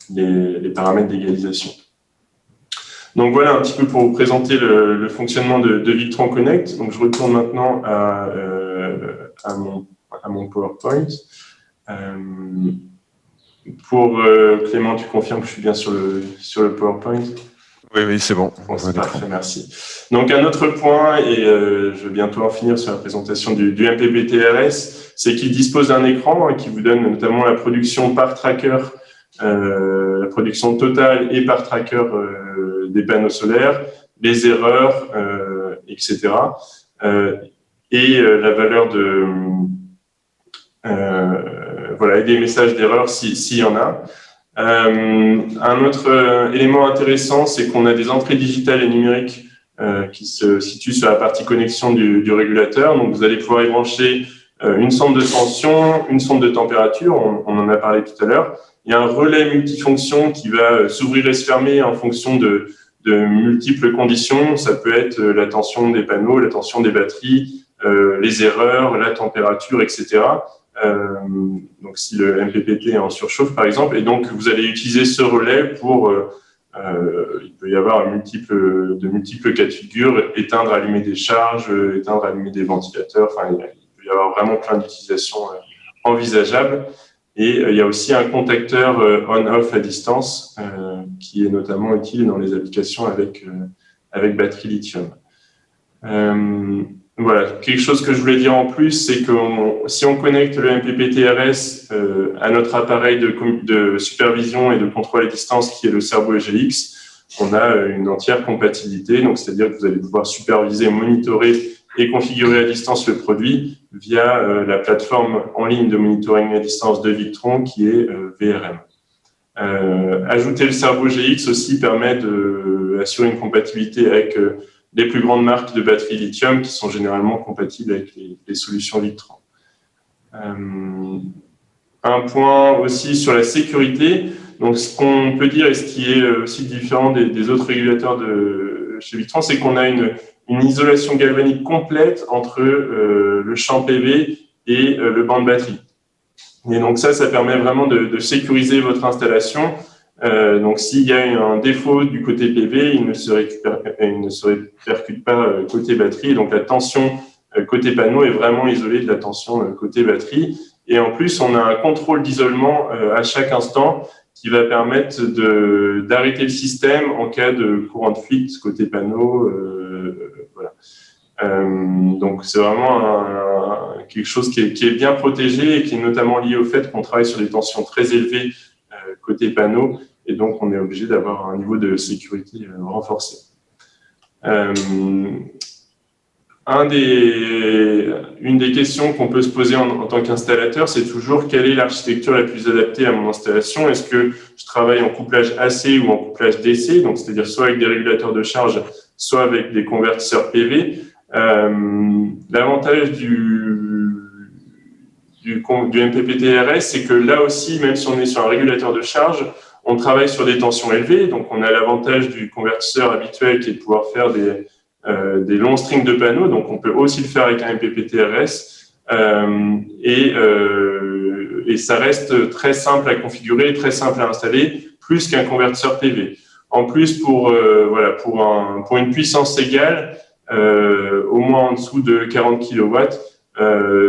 les paramètres d'égalisation. Donc voilà un petit peu pour vous présenter le fonctionnement de Victron Connect. Donc je retourne maintenant à mon PowerPoint. Pour Clément, tu confirmes que je suis bien sur le PowerPoint? Oui, c'est bon. C'est parfait, merci. Donc, un autre point, et je vais bientôt en finir sur la présentation du MPPT-RS, c'est qu'il dispose d'un écran qui vous donne notamment la production par tracker, la production totale et par tracker des panneaux solaires, les erreurs, etc. Et la valeur et des messages d'erreur s'il y en a. Un autre élément intéressant, c'est qu'on a des entrées digitales et numériques qui se situent sur la partie connexion du régulateur. Donc, vous allez pouvoir y brancher une sonde de tension, une sonde de température, on en a parlé tout à l'heure. Il y a un relais multifonction qui va s'ouvrir et se fermer en fonction de multiples conditions. Ça peut être la tension des panneaux, la tension des batteries, les erreurs, la température, etc. Donc, si le MPPT est en surchauffe, par exemple, et donc vous allez utiliser ce relais pour, il peut y avoir de multiples cas de figure, éteindre, allumer des charges, éteindre, allumer des ventilateurs, enfin, il peut y avoir vraiment plein d'utilisations envisageables. Et il y a aussi un contacteur on-off à distance qui est notamment utile dans les applications avec batterie lithium. Voilà, quelque chose que je voulais dire en plus, c'est que si on connecte le MPPT-RS à notre appareil de supervision et de contrôle à distance qui est le Cerbo EGX, on a une entière compatibilité. Donc, c'est-à-dire que vous allez pouvoir superviser, monitorer et configurer à distance le produit via la plateforme en ligne de monitoring à distance de Victron qui est VRM. Ajouter le Cerbo EGX aussi permet d'assurer une compatibilité avec les plus grandes marques de batteries lithium qui sont généralement compatibles avec les solutions Victron. Un point aussi sur la sécurité. Donc, ce qu'on peut dire et ce qui est aussi différent des autres régulateurs chez Victron, c'est qu'on a une isolation galvanique complète entre le champ PV et le banc de batterie. Et donc ça permet vraiment de sécuriser votre installation. Donc s'il y a un défaut du côté PV, il ne se répercute pas côté batterie. Donc la tension côté panneau est vraiment isolée de la tension côté batterie. Et en plus, on a un contrôle d'isolement à chaque instant qui va permettre d'arrêter le système en cas de courant de fuite côté panneau. Voilà. Donc c'est vraiment quelque chose qui est bien protégé et qui est notamment lié au fait qu'on travaille sur des tensions très élevées côté panneau, et donc on est obligé d'avoir un niveau de sécurité renforcé. Une des questions qu'on peut se poser en tant qu'installateur, c'est toujours quelle est l'architecture la plus adaptée à mon installation. Est-ce que je travaille en couplage AC ou en couplage DC, donc c'est-à-dire soit avec des régulateurs de charge, soit avec des convertisseurs PV. L'avantage du MPPT-RS, c'est que là aussi, même si on est sur un régulateur de charge, on travaille sur des tensions élevées. Donc, on a l'avantage du convertisseur habituel qui est de pouvoir faire des longs strings de panneaux. Donc, on peut aussi le faire avec un MPPT-RS. Et ça reste très simple à configurer, très simple à installer, plus qu'un convertisseur PV. En plus, pour une puissance égale, au moins en dessous de 40 kW,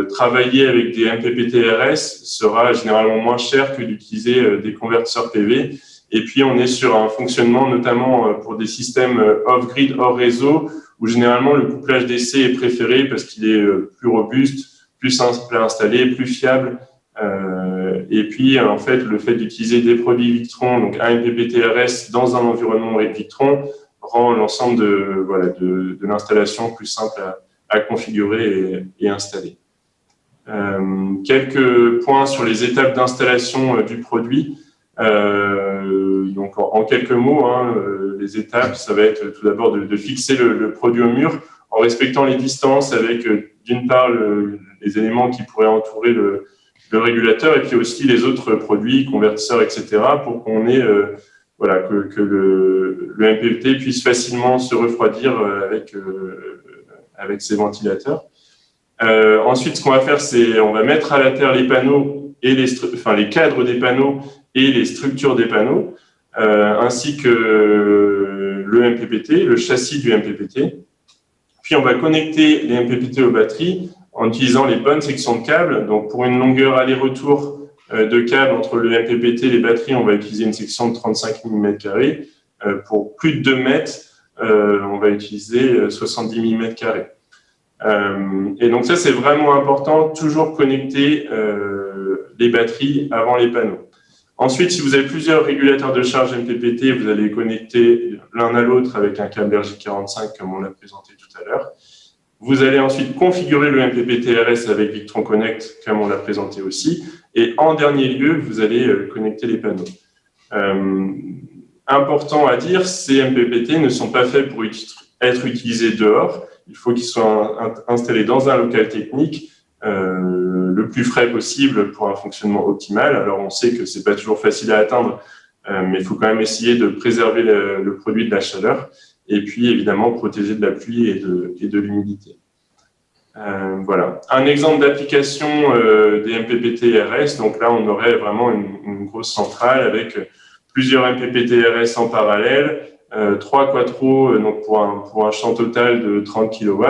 travailler avec des MPPT-RS sera généralement moins cher que d'utiliser des convertisseurs PV. Et puis, on est sur un fonctionnement notamment pour des systèmes off-grid, hors réseau, où généralement le couplage DC est préféré parce qu'il est plus robuste, plus simple à installer, plus fiable. Et puis, en fait, le fait d'utiliser des produits Victron, donc un MPPT-RS dans un environnement Victron, rend l'ensemble de l'installation plus simple à configurer et installer. Quelques points sur les étapes d'installation du produit. Donc, en quelques mots, les étapes, ça va être tout d'abord de fixer le produit au mur en respectant les distances avec, d'une part, les éléments qui pourraient entourer le régulateur et puis aussi les autres produits, convertisseurs, etc., pour qu'on ait que le MPPT puisse facilement se refroidir avec ses ventilateurs. Ensuite, ce qu'on va faire, c'est on va mettre à la terre les panneaux et les cadres des panneaux et les structures des panneaux, ainsi que le MPPT, le châssis du MPPT. Puis, on va connecter les MPPT aux batteries en utilisant les bonnes sections de câbles. Donc, pour une longueur aller-retour de câbles entre le MPPT et les batteries, on va utiliser une section de 35 mm². Pour plus de 2 mètres, on va utiliser 70 mm². Et donc ça, c'est vraiment important, toujours connecter les batteries avant les panneaux. Ensuite, si vous avez plusieurs régulateurs de charge MPPT, vous allez connecter l'un à l'autre avec un câble RJ45, comme on l'a présenté tout à l'heure. Vous allez ensuite configurer le MPPT-RS avec Victron Connect, comme on l'a présenté aussi. Et en dernier lieu, vous allez connecter les panneaux. Important à dire, ces MPPT ne sont pas faits pour être utilisés dehors. Il faut qu'ils soient installés dans un local technique le plus frais possible pour un fonctionnement optimal. Alors, on sait que ce n'est pas toujours facile à atteindre, mais il faut quand même essayer de préserver le produit de la chaleur et puis, évidemment, protéger de la pluie et de l'humidité. Voilà. Un exemple d'application des MPPT-RS. Donc là, on aurait vraiment une grosse centrale avec plusieurs MPPT-RS en parallèle, 3 quattros donc pour un champ total de 30 kW,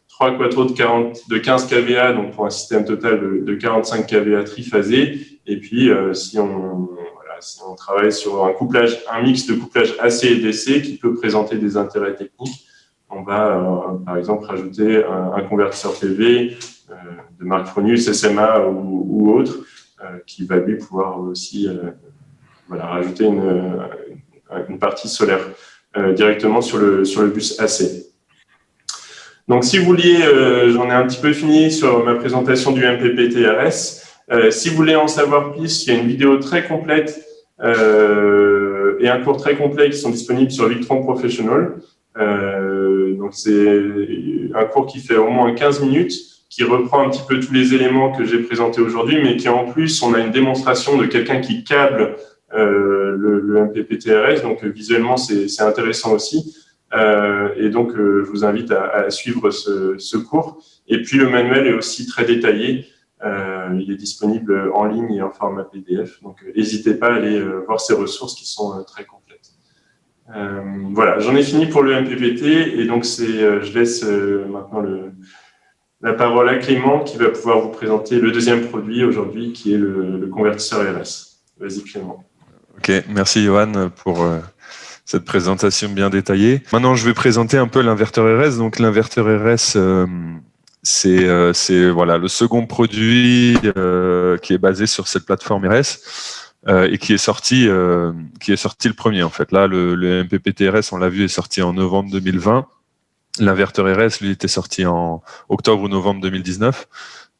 3 quattros de 15 kVA donc pour un système total de 45 kVA triphasé. Et puis, si on travaille sur un mix de couplage AC et DC qui peut présenter des intérêts techniques, on va, par exemple, rajouter un convertisseur PV de marque Fronius, SMA ou autre, qui va lui pouvoir aussi rajouter une partie solaire directement sur le bus AC. Donc, si vous vouliez, j'en ai un petit peu fini sur ma présentation du MPPT-RS. Si vous voulez en savoir plus, il y a une vidéo très complète et un cours très complet qui sont disponibles sur Victron Professional. Donc, c'est un cours qui fait au moins 15 minutes, qui reprend un petit peu tous les éléments que j'ai présentés aujourd'hui, mais qui en plus, on a une démonstration de quelqu'un qui câble le MPPT-RS. Donc, visuellement, c'est intéressant aussi. Et donc, je vous invite à suivre ce cours. Et puis, le manuel est aussi très détaillé. Il est disponible en ligne et en format PDF. Donc, n'hésitez pas à aller voir ces ressources qui sont très complètes. Voilà, j'en ai fini pour le MPPT. Et donc, je laisse maintenant la parole à Clément qui va pouvoir vous présenter le deuxième produit aujourd'hui, qui est le convertisseur RS. Vas-y, Clément. Ok, merci Johan pour cette présentation bien détaillée. Maintenant, je vais présenter un peu l'inverteur RS. Donc, l'inverteur RS, c'est voilà, le second produit qui est basé sur cette plateforme RS et qui est sorti le premier en fait. Là, le MPPT RS, on l'a vu, est sorti en novembre 2020. L'inverteur RS, lui, était sorti en octobre ou novembre 2019.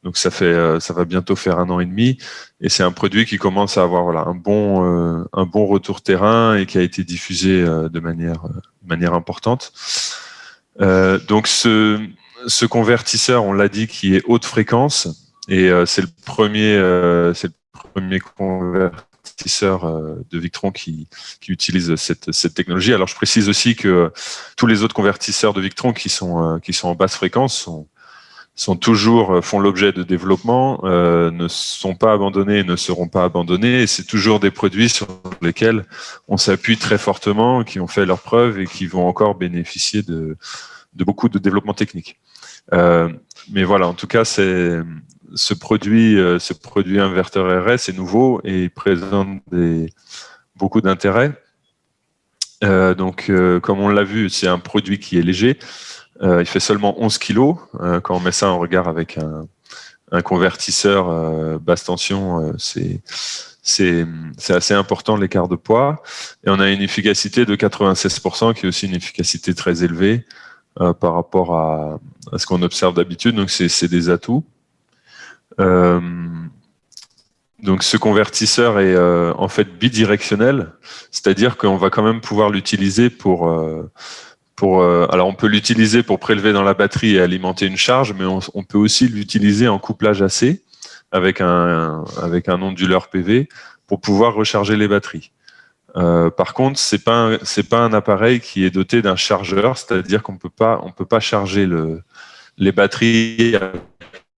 Donc ça va bientôt faire 1 an et demi, et c'est un produit qui commence à avoir un bon retour terrain et qui a été diffusé de manière importante. Donc ce convertisseur, on l'a dit, qui est haute fréquence, et c'est le premier convertisseur de Victron qui utilise cette technologie. Alors je précise aussi que tous les autres convertisseurs de Victron qui sont en basse fréquence font l'objet de développement, ne sont pas abandonnés et ne seront pas abandonnés. Et c'est toujours des produits sur lesquels on s'appuie très fortement, qui ont fait leurs preuves et qui vont encore bénéficier de beaucoup de développement technique. Mais voilà, en tout cas, ce produit inverteur RS est nouveau et il présente beaucoup d'intérêt. Donc, comme on l'a vu, c'est un produit qui est léger. Il fait seulement 11 kg. Quand on met ça en regard avec un convertisseur basse tension, c'est assez important l'écart de poids. Et on a une efficacité de 96%, qui est aussi une efficacité très élevée par rapport à ce qu'on observe d'habitude. Donc c'est des atouts. Donc ce convertisseur est en fait bidirectionnel, c'est-à-dire qu'on va quand même pouvoir l'utiliser alors on peut l'utiliser pour prélever dans la batterie et alimenter une charge, mais on peut aussi l'utiliser en couplage AC avec un onduleur PV pour pouvoir recharger les batteries. Par contre, c'est pas un appareil qui est doté d'un chargeur, c'est-à-dire qu'on peut pas charger les batteries à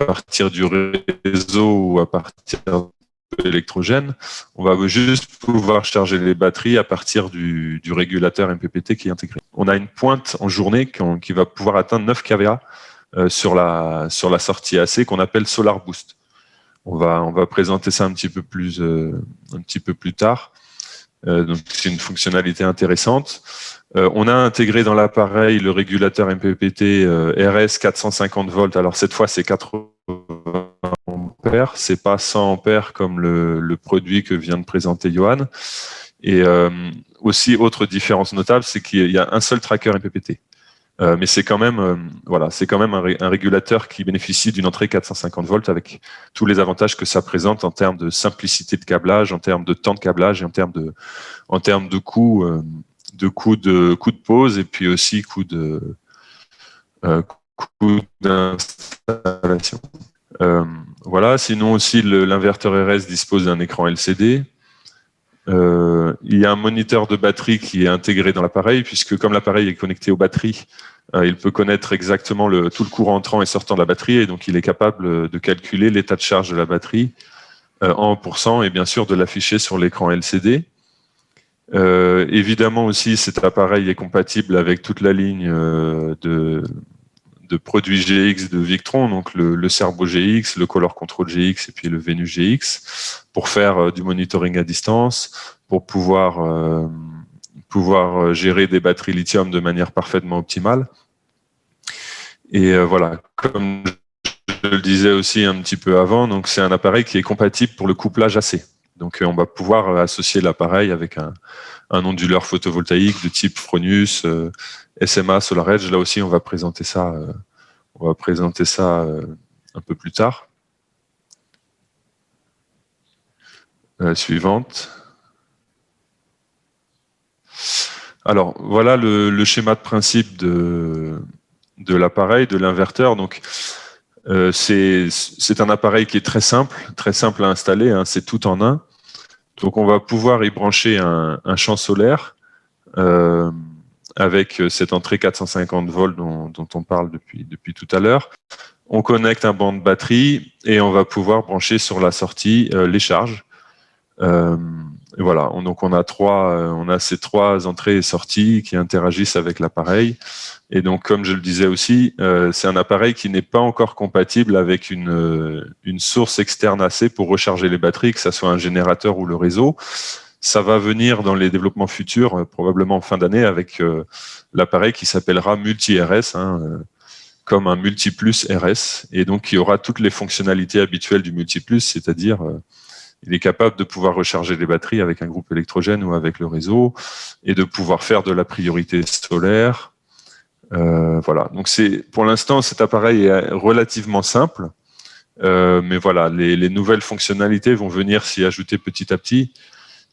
partir du réseau ou à partir électrogène. On va juste pouvoir charger les batteries à partir du régulateur MPPT qui est intégré. On a une pointe en journée qui va pouvoir atteindre 9 kVA sur la sortie AC qu'on appelle Solar Boost. On va présenter ça un petit peu plus tard. Donc c'est une fonctionnalité intéressante. On a intégré dans l'appareil le régulateur MPPT RS 450 volts. Alors cette fois c'est 80 ampères, c'est pas 100 ampères comme le produit que vient de présenter Johan. Et aussi, autre différence notable, c'est qu'il y a un seul tracker MPPT. Mais c'est quand même un régulateur qui bénéficie d'une entrée 450 volts avec tous les avantages que ça présente en termes de simplicité de câblage, en termes de temps de câblage et en termes de coût de pause, et puis aussi coût d'installation. Voilà. Sinon aussi, l'inverteur RS dispose d'un écran LCD. Il y a un moniteur de batterie qui est intégré dans l'appareil, puisque comme l'appareil est connecté aux batteries, il peut connaître exactement tout le courant entrant et sortant de la batterie, et donc il est capable de calculer l'état de charge de la batterie en pourcent, et bien sûr de l'afficher sur l'écran LCD. Évidemment aussi, cet appareil est compatible avec toute la ligne de produits GX de Victron, donc le Serbo GX, le Color Control GX et puis le Venus GX, pour faire du monitoring à distance, pour pouvoir gérer des batteries lithium de manière parfaitement optimale. Et voilà, comme je le disais aussi un petit peu avant, donc c'est un appareil qui est compatible pour le couplage AC. Donc on va pouvoir associer l'appareil avec un onduleur photovoltaïque de type Fronius, SMA, SolarEdge. Là aussi, on va présenter ça un peu plus tard. Suivante. Alors, voilà le schéma de principe de l'appareil, de l'inverteur. Donc, c'est un appareil qui est très simple à installer, hein, c'est tout en un. Donc on va pouvoir y brancher un champ solaire avec cette entrée 450 volts dont on parle depuis tout à l'heure. On connecte un banc de batterie et on va pouvoir brancher sur la sortie les charges. Et voilà, donc on a ces 3 entrées et sorties qui interagissent avec l'appareil. Et donc, comme je le disais aussi, c'est un appareil qui n'est pas encore compatible avec une source externe AC pour recharger les batteries, que ce soit un générateur ou le réseau. Ça va venir dans les développements futurs, probablement en fin d'année, avec l'appareil qui s'appellera Multi-RS, comme un Multiplus RS, et donc qui aura toutes les fonctionnalités habituelles du Multiplus, c'est-à-dire il est capable de pouvoir recharger les batteries avec un groupe électrogène ou avec le réseau, et de pouvoir faire de la priorité solaire. Voilà. Donc pour l'instant, cet appareil est relativement simple, mais voilà, les nouvelles fonctionnalités vont venir s'y ajouter petit à petit.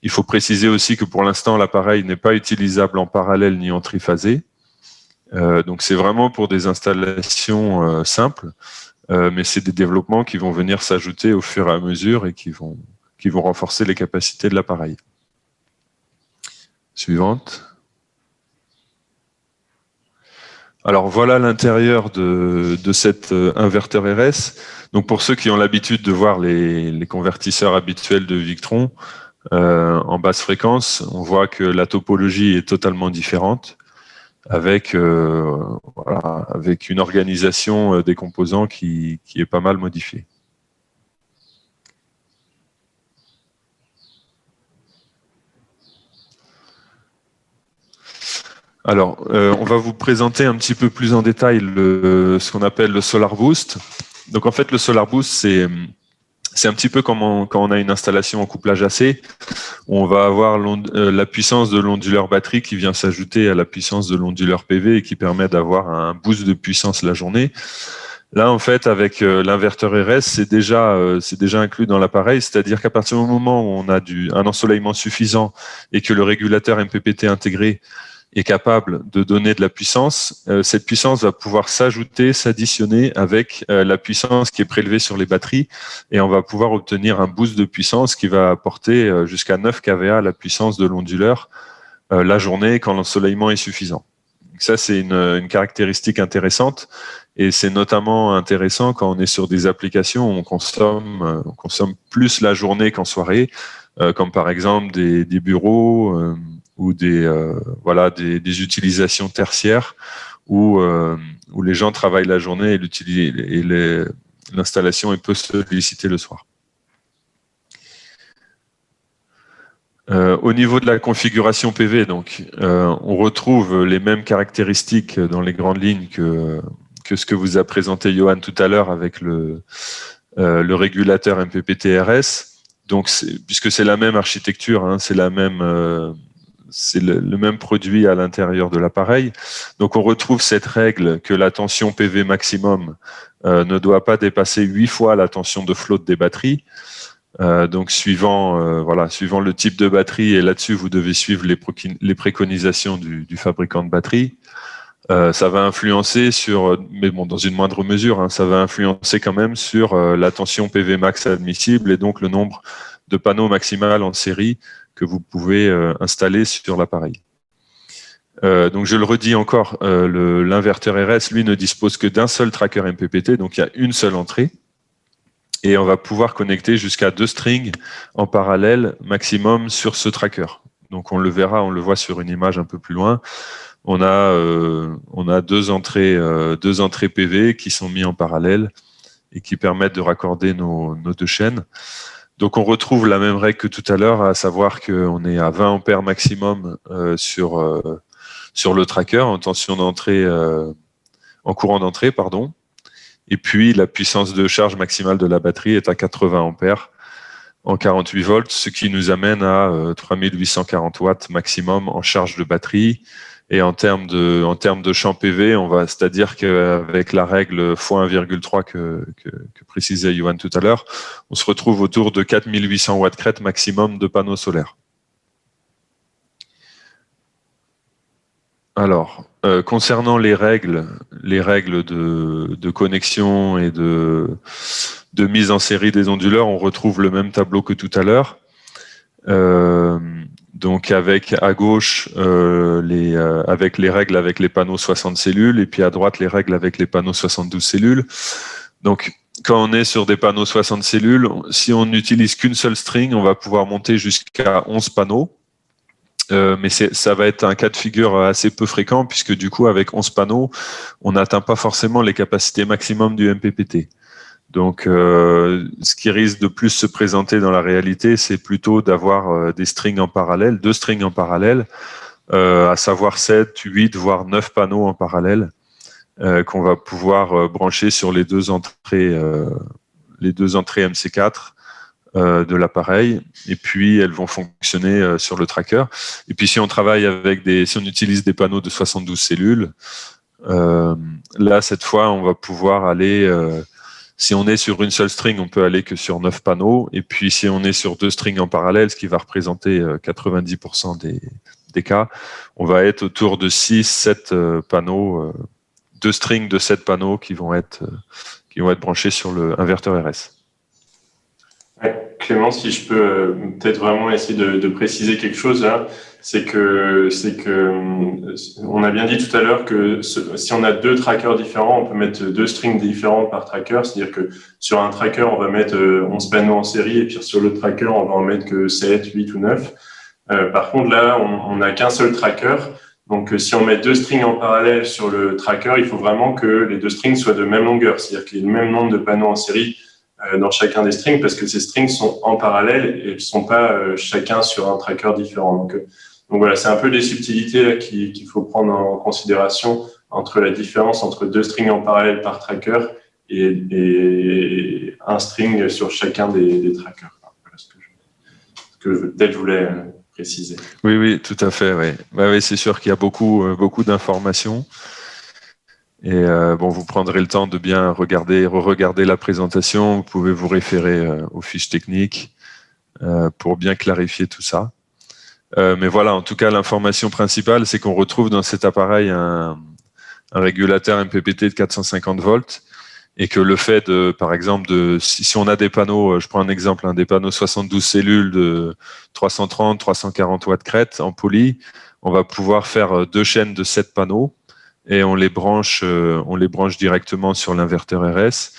Il faut préciser aussi que pour l'instant, l'appareil n'est pas utilisable en parallèle ni en triphasé. Donc c'est vraiment pour des installations simples, mais c'est des développements qui vont venir s'ajouter au fur et à mesure et qui vont renforcer les capacités de l'appareil. Suivante. Alors voilà l'intérieur de cet inverteur RS. Donc pour ceux qui ont l'habitude de voir les convertisseurs habituels de Victron en basse fréquence, on voit que la topologie est totalement différente, avec une organisation des composants qui est pas mal modifiée. Alors, on va vous présenter un petit peu plus en détail ce qu'on appelle le Solar Boost. Donc en fait, le Solar Boost, c'est un petit peu comme quand on a une installation en couplage AC, où on va avoir la puissance de l'onduleur batterie qui vient s'ajouter à la puissance de l'onduleur PV et qui permet d'avoir un boost de puissance la journée. Là, en fait, avec l'inverteur RS, c'est déjà inclus dans l'appareil, c'est-à-dire qu'à partir du moment où on a un ensoleillement suffisant et que le régulateur MPPT intégré est capable de donner de la puissance, cette puissance va pouvoir s'ajouter, s'additionner avec la puissance qui est prélevée sur les batteries, et on va pouvoir obtenir un boost de puissance qui va apporter jusqu'à 9 kVA la puissance de l'onduleur la journée quand l'ensoleillement est suffisant. Donc ça, c'est une caractéristique intéressante, et c'est notamment intéressant quand on est sur des applications où on consomme plus la journée qu'en soirée, comme par exemple des bureaux ou des utilisations tertiaires où les gens travaillent la journée et l'installation est peu sollicitée le soir. Au niveau de la configuration PV, donc, on retrouve les mêmes caractéristiques dans les grandes lignes que ce que vous a présenté Johan tout à l'heure avec le régulateur MPPT-RS. Donc, puisque c'est la même architecture, hein, c'est le même produit à l'intérieur de l'appareil. Donc, on retrouve cette règle que la tension PV maximum ne doit pas dépasser 8 fois la tension de flotte des batteries. Donc, suivant le type de batterie, et là-dessus, vous devez suivre les préconisations du fabricant de batterie. Ça va influencer mais bon, dans une moindre mesure, hein, ça va influencer quand même sur la tension PV max admissible et donc le nombre de panneaux maximal en série que vous pouvez installer sur l'appareil. Donc je le redis encore, l'inverteur RS, lui, ne dispose que d'un seul tracker MPPT, donc il y a une seule entrée, et on va pouvoir connecter jusqu'à 2 strings en parallèle maximum sur ce tracker. Donc on le voit sur une image un peu plus loin. On a 2 entrées PV qui sont mis en parallèle et qui permettent de raccorder nos 2 chaînes. Donc on retrouve la même règle que tout à l'heure, à savoir qu'on est à 20 ampères maximum sur le tracker en tension d'entrée, en courant d'entrée, pardon. Et puis la puissance de charge maximale de la batterie est à 80 ampères en 48 volts, ce qui nous amène à 3840 watts maximum en charge de batterie. Et en termes de champ PV, c'est-à-dire qu'avec la règle x1,3 que précisait Johan tout à l'heure, on se retrouve autour de 4800 watts crête maximum de panneaux solaires. Alors, concernant les règles de connexion et de mise en série des onduleurs, on retrouve le même tableau que tout à l'heure. Donc avec à gauche avec les règles avec les panneaux 60 cellules et puis à droite les règles avec les panneaux 72 cellules. Donc quand on est sur des panneaux 60 cellules, si on n'utilise qu'une seule string, on va pouvoir monter jusqu'à 11 panneaux. Mais ça va être un cas de figure assez peu fréquent puisque du coup avec 11 panneaux, on n'atteint pas forcément les capacités maximum du MPPT. Donc, ce qui risque de plus se présenter dans la réalité, c'est plutôt d'avoir des strings en parallèle, 2 strings en parallèle, à savoir 7, 8, voire 9 panneaux en parallèle qu'on va pouvoir brancher sur les deux entrées MC4 de l'appareil. Et puis, elles vont fonctionner sur le tracker. Et puis, si on travaille si on utilise des panneaux de 72 cellules, là, cette fois, on va pouvoir aller si on est sur une seule string, on peut aller que sur 9 panneaux. Et puis, si on est sur 2 strings en parallèle, ce qui va représenter 90% des cas, on va être autour de 6, 7 panneaux, 2 strings de 7 panneaux qui vont être branchés sur le inverteur RS. Ouais, Clément, si je peux peut-être vraiment essayer de préciser quelque chose là, c'est que on a bien dit tout à l'heure que si on a 2 trackers différents, on peut mettre 2 strings différents par tracker, c'est-à-dire que sur un tracker, on va mettre 11 panneaux en série et puis sur l'autre tracker, on va en mettre que 7, 8 ou 9. Par contre, là, on n'a qu'un seul tracker. Donc, si on met 2 strings en parallèle sur le tracker, il faut vraiment que les 2 strings soient de même longueur, c'est-à-dire qu'il y ait le même nombre de panneaux en série dans chacun des strings, parce que ces strings sont en parallèle et ils ne sont pas chacun sur un tracker différent. Donc voilà, c'est un peu des subtilités là, qu'il faut prendre en considération entre la différence entre 2 strings en parallèle par tracker et un string sur chacun des trackers. Voilà ce que peut-être je voulais préciser. Oui, tout à fait. Oui, oui, c'est sûr qu'il y a beaucoup d'informations. Et vous prendrez le temps de bien re-regarder la présentation. Vous pouvez vous référer aux fiches techniques pour bien clarifier tout ça. Mais voilà, en tout cas, l'information principale, c'est qu'on retrouve dans cet appareil un régulateur MPPT de 450 volts et que le fait par exemple, si on a des panneaux, je prends un exemple, des panneaux 72 cellules de 330, 340 watts crête en poly, on va pouvoir faire 2 chaînes de 7 panneaux et on les branche directement sur l'inverteur RS.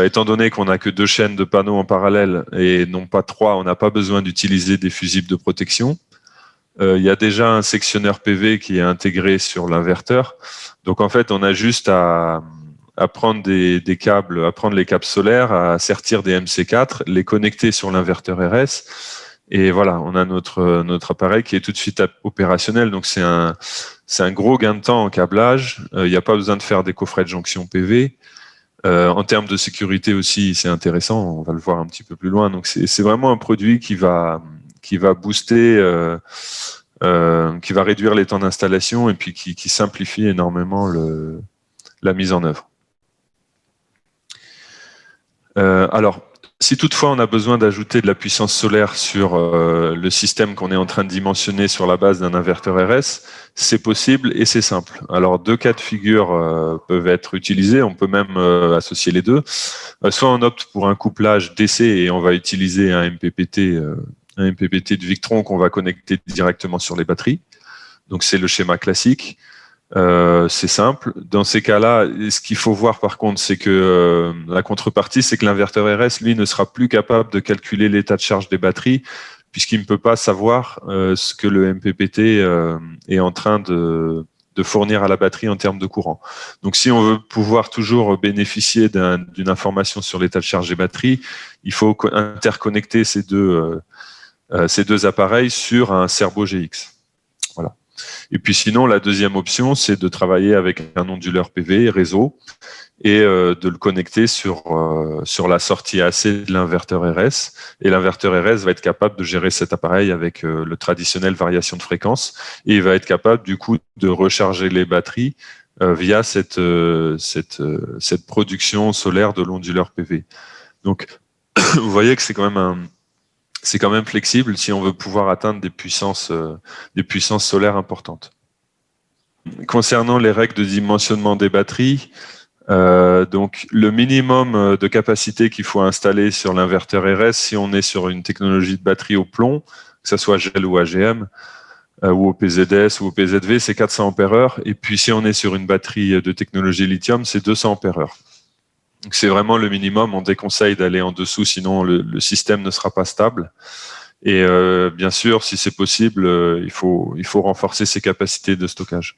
Étant donné qu'on n'a que 2 chaînes de panneaux en parallèle et non pas 3, on n'a pas besoin d'utiliser des fusibles de protection. Il y a déjà un sectionneur PV qui est intégré sur l'inverteur. Donc en fait, on a juste à prendre des câbles, à prendre les câbles solaires, à sertir des MC4, les connecter sur l'inverteur RS. Et voilà, on a notre appareil qui est tout de suite opérationnel. Donc c'est un gros gain de temps en câblage. Il n'y a pas besoin de faire des coffrets de jonction PV. En termes de sécurité aussi, c'est intéressant. On va le voir un petit peu plus loin. Donc c'est vraiment un produit qui va booster, qui va réduire les temps d'installation et puis qui simplifie énormément la mise en œuvre. Alors, si toutefois on a besoin d'ajouter de la puissance solaire sur le système qu'on est en train de dimensionner sur la base d'un inverteur RS, c'est possible et c'est simple. Alors 2 cas de figure peuvent être utilisés, on peut même associer les deux. Soit on opte pour un couplage DC et on va utiliser un MPPT de Victron qu'on va connecter directement sur les batteries. Donc c'est le schéma classique. C'est simple. Dans ces cas-là, ce qu'il faut voir par contre, c'est que la contrepartie, c'est que l'inverteur RS, lui, ne sera plus capable de calculer l'état de charge des batteries, puisqu'il ne peut pas savoir ce que le MPPT est en train de fournir à la batterie en termes de courant. Donc, si on veut pouvoir toujours bénéficier d'une information sur l'état de charge des batteries, il faut interconnecter ces deux appareils sur un Cerbo GX. Voilà. Et puis sinon, la deuxième option, c'est de travailler avec un onduleur PV réseau et de le connecter sur la sortie AC de l'inverteur RS. Et l'inverteur RS va être capable de gérer cet appareil avec le traditionnel variation de fréquence et il va être capable du coup de recharger les batteries via cette production solaire de l'onduleur PV. Donc, vous voyez que c'est quand même flexible si on veut pouvoir atteindre des puissances solaires importantes. Concernant les règles de dimensionnement des batteries, donc le minimum de capacité qu'il faut installer sur l'inverteur RS, si on est sur une technologie de batterie au plomb, que ce soit GEL ou AGM, ou au PZS ou au PZV, c'est 400 ampères-heure. Et puis, si on est sur une batterie de technologie lithium, c'est 200 ampères-heure. Donc, c'est vraiment le minimum. On déconseille d'aller en dessous, sinon le système ne sera pas stable. Et bien sûr, si c'est possible, il faut renforcer ses capacités de stockage.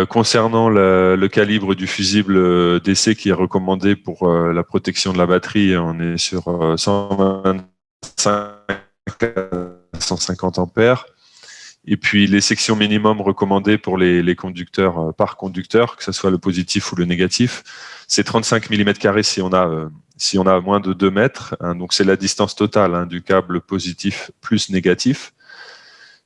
Concernant le calibre du fusible DC qui est recommandé pour la protection de la batterie, on est sur 125 à 150 ampères. Et puis les sections minimum recommandées pour les conducteurs par conducteur, que ce soit le positif ou le négatif, c'est 35 mm² si on a moins de 2 mètres. Hein, donc c'est la distance totale du câble positif plus négatif.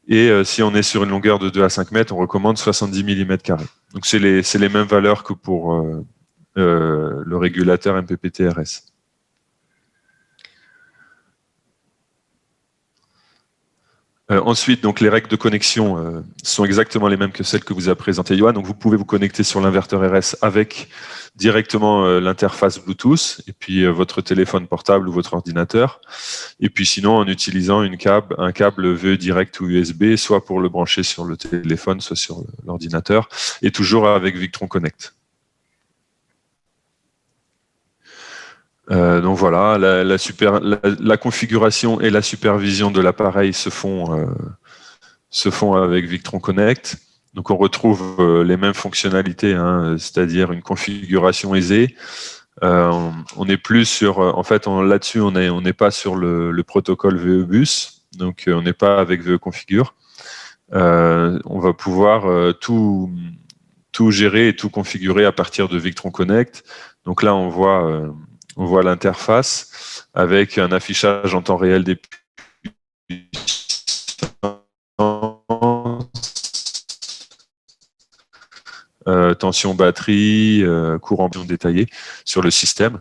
Et si on est sur une longueur de 2 à 5 mètres, on recommande 70 mm². Donc c'est les mêmes valeurs que pour le régulateur MPPT-RS. Ensuite, donc les règles de connexion sont exactement les mêmes que celles que vous a présentées Johan. Donc vous pouvez vous connecter sur l'inverteur RS avec directement l'interface Bluetooth et puis votre téléphone portable ou votre ordinateur. Et puis sinon en utilisant un câble VE direct ou USB, soit pour le brancher sur le téléphone, soit sur l'ordinateur, et toujours avec Victron Connect. Donc voilà, la configuration et la supervision de l'appareil se font avec Victron Connect. Donc on retrouve les mêmes fonctionnalités, c'est-à-dire une configuration aisée. On est plus sur, en fait, là-dessus, on n'est pas sur le protocole VE Bus, donc on n'est pas avec VE Configure. On va pouvoir tout gérer et tout configurer à partir de Victron Connect. Donc là, on voit l'interface avec un affichage en temps réel des tension batterie, courant détaillé sur le système.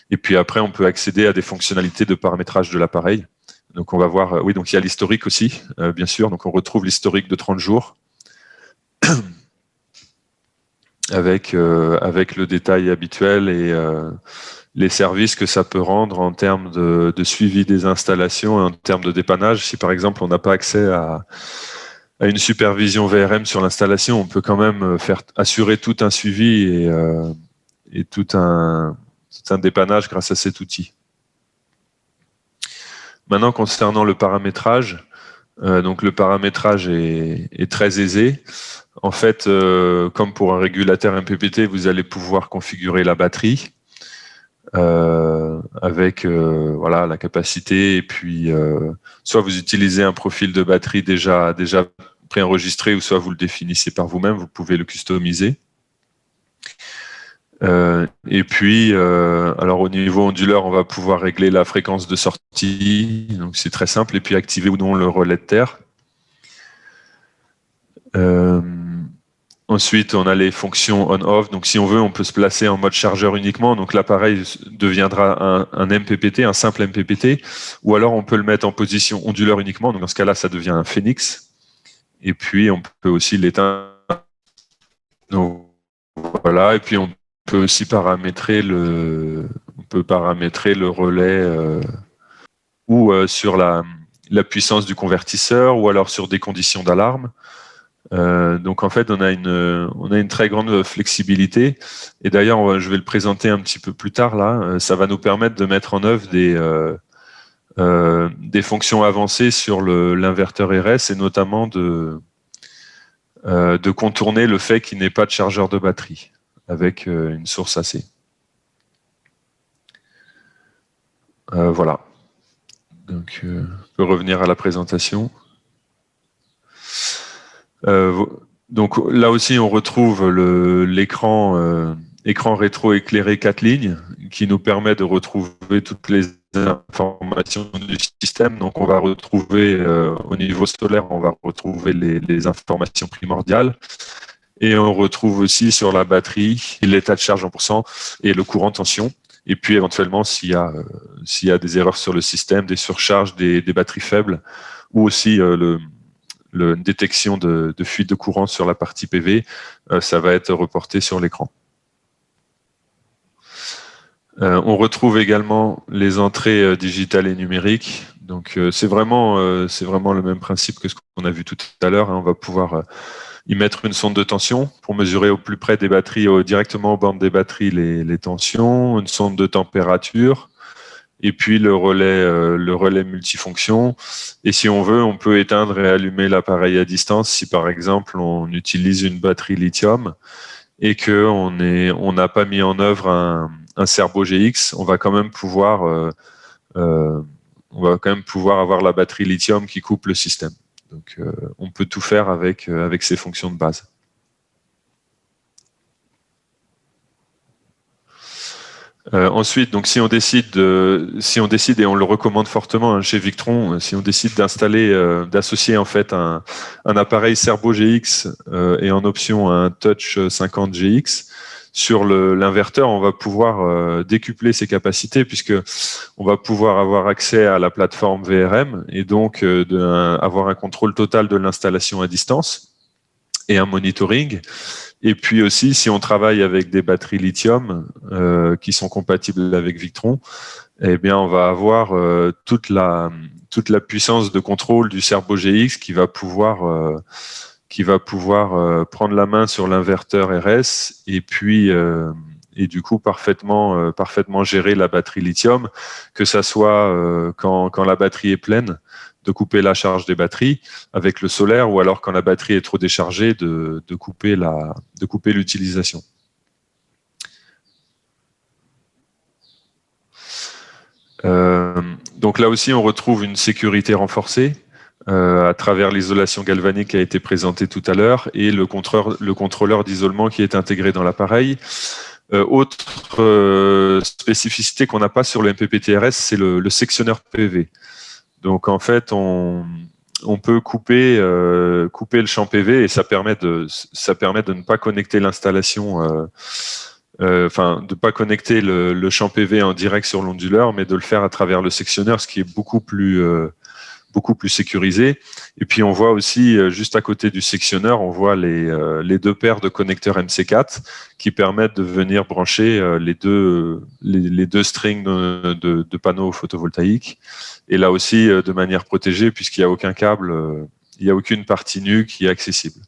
Et puis après, on peut accéder à des fonctionnalités de paramétrage de l'appareil. Donc on va voir, oui, donc il y a l'historique aussi, bien sûr. Donc on retrouve l'historique de 30 jours avec le détail habituel et les services que ça peut rendre en termes de suivi des installations et en termes de dépannage. Si par exemple on n'a pas accès à une supervision VRM sur l'installation, on peut quand même assurer tout un suivi et tout un dépannage grâce à cet outil. Maintenant, concernant le paramétrage, donc le paramétrage est très aisé. En fait, comme pour un régulateur MPPT, vous allez pouvoir configurer la batterie avec voilà, la capacité, et puis soit vous utilisez un profil de batterie déjà préenregistré, ou soit vous le définissez par vous-même, vous pouvez le customiser. Et puis, alors au niveau onduleur, on va pouvoir régler la fréquence de sortie, donc c'est très simple, et puis activer ou non le relais de terre. Ensuite, on a les fonctions on-off. Donc, si on veut, on peut se placer en mode chargeur uniquement. Donc, l'appareil deviendra un MPPT, un simple MPPT. Ou alors, on peut le mettre en position onduleur uniquement. Donc, dans ce cas-là, ça devient un Phoenix. Et puis, on peut aussi l'éteindre. Donc, voilà. Et puis, on peut aussi paramétrer le relais ou sur la puissance du convertisseur, ou alors sur des conditions d'alarme. Donc en fait, on a une très grande flexibilité, et d'ailleurs je vais le présenter un petit peu plus tard là. Ça va nous permettre de mettre en œuvre des fonctions avancées sur l'inverteur RS, et notamment de contourner le fait qu'il n'ait pas de chargeur de batterie avec une source AC. Voilà. Donc on peut revenir à la présentation. Donc là aussi, on retrouve l'écran rétro éclairé 4 lignes qui nous permet de retrouver toutes les informations du système. Donc on va retrouver au niveau solaire, on va retrouver les informations primordiales, et on retrouve aussi sur la batterie l'état de charge en pourcent et le courant tension. Et puis éventuellement, s'il y a des erreurs sur le système, des surcharges, des batteries faibles, ou aussi une détection de fuite de courant sur la partie PV, ça va être reporté sur l'écran. On retrouve également les entrées digitales et numériques. Donc c'est vraiment le même principe que ce qu'on a vu tout à l'heure. On va pouvoir y mettre une sonde de tension pour mesurer au plus près des batteries, directement aux bornes des batteries, les tensions, une sonde de température, et puis le relais multifonction. Et si on veut, on peut éteindre et allumer l'appareil à distance si par exemple on utilise une batterie lithium et qu'on n'a pas mis en œuvre un Cerbo GX, on va quand même pouvoir avoir la batterie lithium qui coupe le système. Donc, on peut tout faire avec ces fonctions de base. Ensuite, donc si on décide et on le recommande fortement chez Victron, si on décide d'associer en fait un appareil Cerbo GX et en option un Touch 50 GX sur l'inverteur, on va pouvoir décupler ses capacités puisque on va pouvoir avoir accès à la plateforme VRM et donc avoir un contrôle total de l'installation à distance et un monitoring. Et puis aussi, si on travaille avec des batteries lithium qui sont compatibles avec Victron, eh bien, on va avoir toute la puissance de contrôle du Cerbo GX qui va pouvoir prendre la main sur l'inverteur RS et puis et du coup parfaitement gérer la batterie lithium, que ça soit quand la batterie est pleine, de couper la charge des batteries avec le solaire, ou alors quand la batterie est trop déchargée, de couper l'utilisation. Donc là aussi, on retrouve une sécurité renforcée à travers l'isolation galvanique qui a été présentée tout à l'heure et le contrôleur d'isolement qui est intégré dans l'appareil. Autre spécificité qu'on n'a pas sur le MPPT-RS, c'est le sectionneur PV. Donc en fait, on peut couper le champ PV et ça permet de ne pas connecter l'installation, de pas connecter le champ PV en direct sur l'onduleur, mais de le faire à travers le sectionneur, ce qui est beaucoup plus sécurisé. Et puis on voit aussi juste à côté du sectionneur, on voit les deux paires de connecteurs MC4 qui permettent de venir brancher les deux strings de panneaux photovoltaïques. Et là aussi de manière protégée puisqu'il n'y a aucun câble, il n'y a aucune partie nue qui est accessible.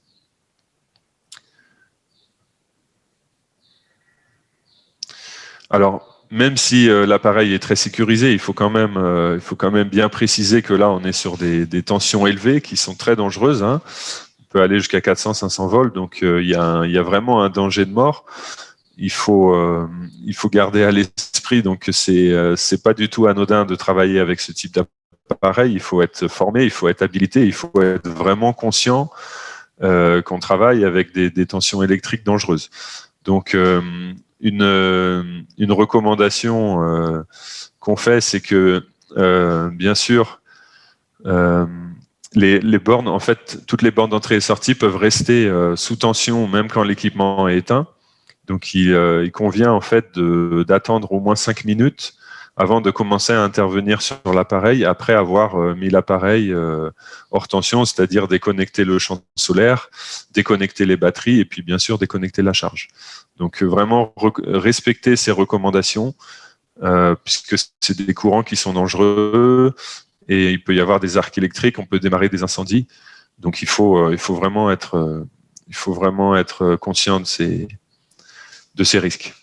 Alors, même si l'appareil est très sécurisé, il faut quand même bien préciser que là, on est sur des tensions élevées qui sont très dangereuses. On peut aller jusqu'à 400-500 volts, donc il y a vraiment un danger de mort. Il faut garder à l'esprit donc c'est pas du tout anodin de travailler avec ce type d'appareil. Il faut être formé, il faut être habilité, il faut être vraiment conscient qu'on travaille avec des tensions électriques dangereuses. Donc une recommandation qu'on fait, c'est que bien sûr les bornes, en fait, toutes les bornes d'entrée et sortie peuvent rester sous tension même quand l'équipement est éteint. Donc il convient en fait d'attendre au moins 5 minutes avant de commencer à intervenir sur l'appareil après avoir mis l'appareil hors tension, c'est-à-dire déconnecter le champ solaire, déconnecter les batteries et puis bien sûr déconnecter la charge. Donc vraiment respecter ces recommandations puisque c'est des courants qui sont dangereux et il peut y avoir des arcs électriques, on peut démarrer des incendies. Donc il faut vraiment être conscient de ces risques.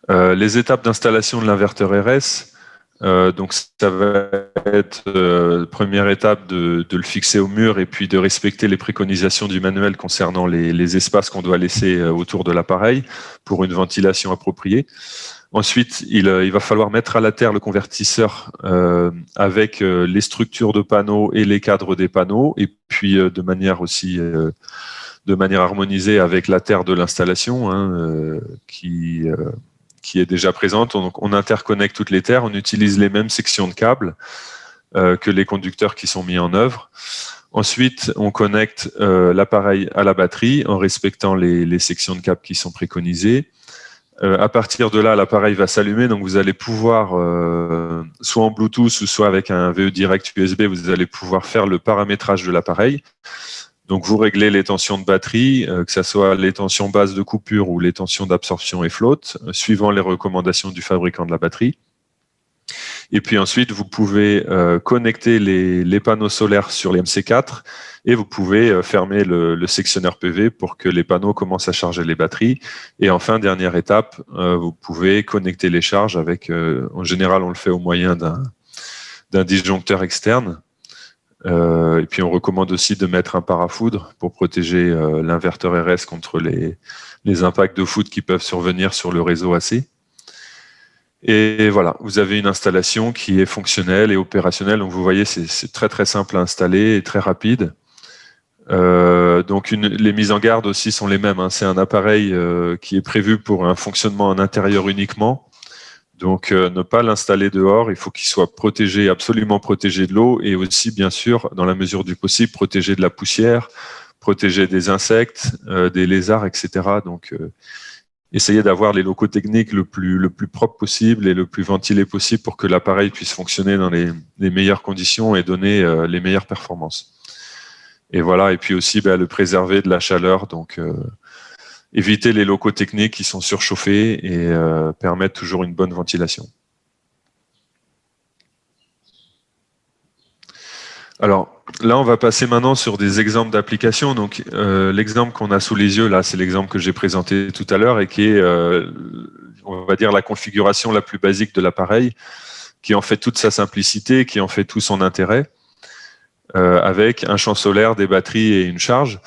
Les étapes d'installation de l'inverteur RS, donc ça va être première étape de le fixer au mur et puis de respecter les préconisations du manuel concernant les espaces qu'on doit laisser autour de l'appareil pour une ventilation appropriée. Ensuite, il va falloir mettre à la terre le convertisseur avec les structures de panneaux et les cadres des panneaux, et puis de manière harmonisée avec la terre de l'installation qui est déjà présente. Donc, on interconnecte toutes les terres, on utilise les mêmes sections de câbles que les conducteurs qui sont mis en œuvre. Ensuite, on connecte l'appareil à la batterie en respectant les sections de câbles qui sont préconisées. À partir de là, l'appareil va s'allumer, donc vous allez pouvoir, soit en Bluetooth ou soit avec un VE direct USB, vous allez pouvoir faire le paramétrage de l'appareil. Donc vous réglez les tensions de batterie, que ce soit les tensions basses de coupure ou les tensions d'absorption et flotte, suivant les recommandations du fabricant de la batterie. Et puis ensuite, vous pouvez connecter les panneaux solaires sur les MC4 et vous pouvez fermer le sectionneur PV pour que les panneaux commencent à charger les batteries. Et enfin, dernière étape, vous pouvez connecter les charges avec, en général, on le fait au moyen d'un disjoncteur externe. Et puis on recommande aussi de mettre un parafoudre pour protéger l'inverteur RS contre les impacts de foudre qui peuvent survenir sur le réseau AC. Et voilà, vous avez une installation qui est fonctionnelle et opérationnelle. Donc vous voyez, c'est très très simple à installer et très rapide. Donc les mises en garde aussi sont les mêmes, hein. C'est un appareil qui est prévu pour un fonctionnement en intérieur uniquement. Donc ne pas l'installer dehors, il faut qu'il soit protégé, absolument protégé de l'eau, et aussi bien sûr, dans la mesure du possible, protégé de la poussière, protégé des insectes, des lézards, etc. Donc essayez d'avoir les locaux techniques le plus propre possible et le plus ventilé possible pour que l'appareil puisse fonctionner dans les meilleures conditions et donner les meilleures performances. Et voilà, et puis aussi le préserver de la chaleur, donc éviter les locaux techniques qui sont surchauffés et permettre toujours une bonne ventilation. Alors là, on va passer maintenant sur des exemples d'applications. Donc l'exemple qu'on a sous les yeux là, c'est l'exemple que j'ai présenté tout à l'heure et qui est, on va dire, la configuration la plus basique de l'appareil, qui en fait toute sa simplicité, qui en fait tout son intérêt, avec un champ solaire, des batteries et une charge.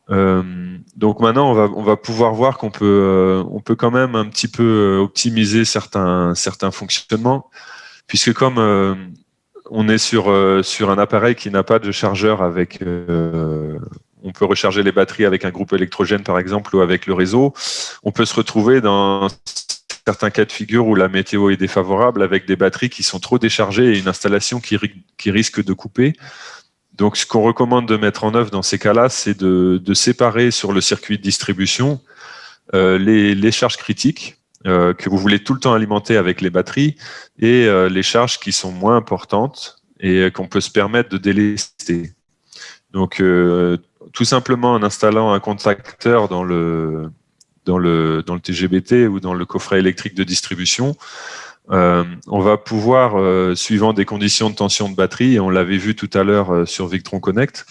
Donc maintenant, on va pouvoir voir qu'on peut, on peut quand même un petit peu optimiser certains fonctionnements, puisque comme on est sur un appareil qui n'a pas de chargeur avec, on peut recharger les batteries avec un groupe électrogène par exemple ou avec le réseau, on peut se retrouver dans certains cas de figure où la météo est défavorable avec des batteries qui sont trop déchargées et une installation qui risque de couper. Donc, ce qu'on recommande de mettre en œuvre dans ces cas-là, c'est de séparer sur le circuit de distribution les charges critiques que vous voulez tout le temps alimenter avec les batteries et les charges qui sont moins importantes et qu'on peut se permettre de délester. Donc, tout simplement en installant un contacteur dans le TGBT ou dans le coffret électrique de distribution, on va pouvoir, suivant des conditions de tension de batterie, et on l'avait vu tout à l'heure sur Victron Connect,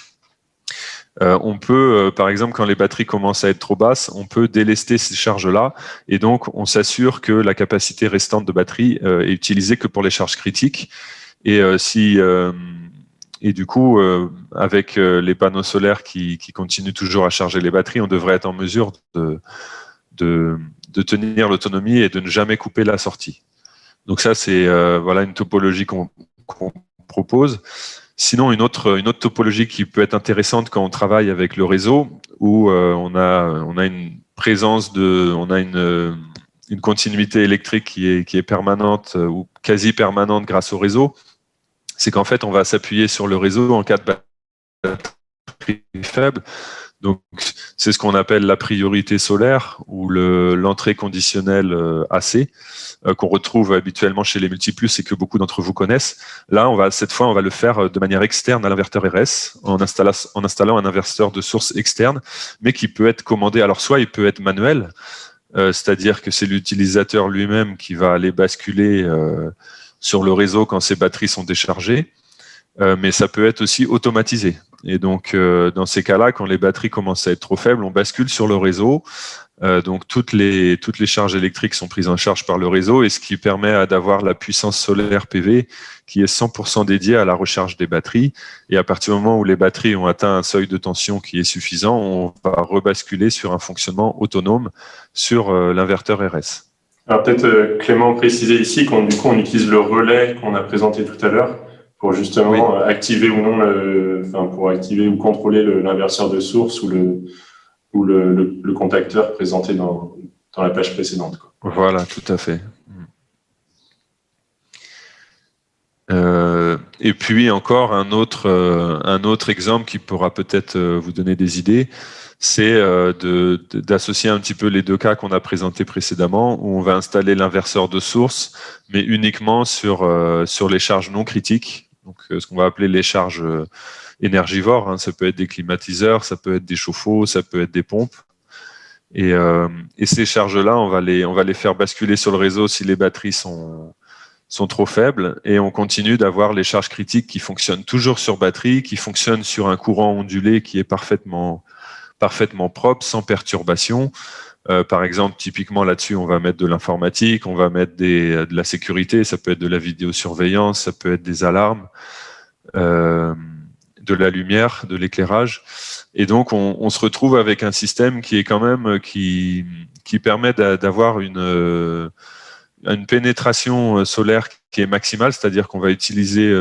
on peut, par exemple, quand les batteries commencent à être trop basses, on peut délester ces charges-là, et donc on s'assure que la capacité restante de batterie est utilisée que pour les charges critiques. Et et du coup, avec les panneaux solaires qui continuent toujours à charger les batteries, on devrait être en mesure de tenir l'autonomie et de ne jamais couper la sortie. Donc ça, c'est voilà une topologie qu'on propose. Sinon, une autre topologie qui peut être intéressante quand on travaille avec le réseau, où on a une présence une continuité électrique qui est permanente ou quasi permanente grâce au réseau, c'est qu'en fait, on va s'appuyer sur le réseau en cas de batterie faible. Donc, c'est ce qu'on appelle la priorité solaire ou l'entrée conditionnelle AC, qu'on retrouve habituellement chez les multiplus et que beaucoup d'entre vous connaissent. Là, cette fois, on va le faire de manière externe à l'inverteur RS, en installant un inverseur de source externe, mais qui peut être commandé. Alors, soit il peut être manuel, c'est-à-dire que c'est l'utilisateur lui-même qui va aller basculer sur le réseau quand ses batteries sont déchargées, mais ça peut être aussi automatisé. Et donc, dans ces cas-là, quand les batteries commencent à être trop faibles, on bascule sur le réseau. Donc, toutes les charges électriques sont prises en charge par le réseau, et ce qui permet d'avoir la puissance solaire PV qui est 100% dédiée à la recharge des batteries. Et à partir du moment où les batteries ont atteint un seuil de tension qui est suffisant, on va rebasculer sur un fonctionnement autonome sur l'inverteur RS. Alors peut-être Clément préciser ici qu'on on utilise le relais qu'on a présenté tout à l'heure pour justement activer ou non, pour activer ou contrôler l'inverseur de source ou le contacteur présenté dans la page précédente, quoi. Voilà, tout à fait. Et puis encore un autre exemple qui pourra peut-être vous donner des idées, c'est d'associer un petit peu les deux cas qu'on a présentés précédemment, où on va installer l'inverseur de source, mais uniquement sur les charges non critiques, donc ce qu'on va appeler les charges énergivores, hein. Ça peut être des climatiseurs, ça peut être des chauffe-eau, ça peut être des pompes. Et ces charges-là, on va les faire basculer sur le réseau si les batteries sont sont trop faibles et on continue d'avoir les charges critiques qui fonctionnent toujours sur batterie, qui fonctionnent sur un courant ondulé qui est parfaitement propre, sans perturbation. Par exemple, typiquement là-dessus, on va mettre de l'informatique, on va mettre de la sécurité, ça peut être de la vidéosurveillance, ça peut être des alarmes, de la lumière, de l'éclairage. Et donc, on se retrouve avec un système qui est quand même qui permet d'avoir une pénétration solaire qui est maximale, c'est-à-dire qu'on va utiliser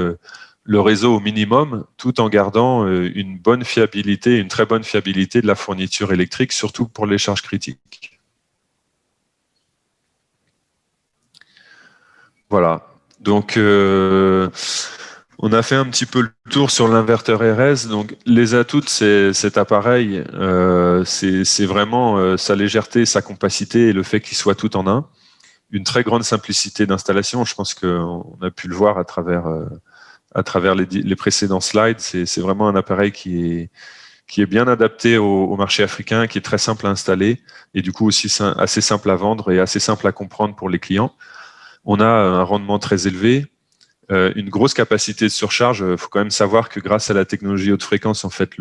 le réseau au minimum, tout en gardant une très bonne fiabilité de la fourniture électrique, surtout pour les charges critiques. Voilà. Donc, on a fait un petit peu le tour sur l'inverteur RS. Donc, les atouts de cet appareil, c'est vraiment sa légèreté, sa compacité et le fait qu'il soit tout en un. Une très grande simplicité d'installation. Je pense qu'on a pu le voir à travers les précédents slides. C'est vraiment un appareil qui est bien adapté au marché africain, qui est très simple à installer et du coup aussi assez simple à vendre et assez simple à comprendre pour les clients. On a un rendement très élevé, une grosse capacité de surcharge. Il faut quand même savoir que grâce à la technologie haute fréquence, en fait,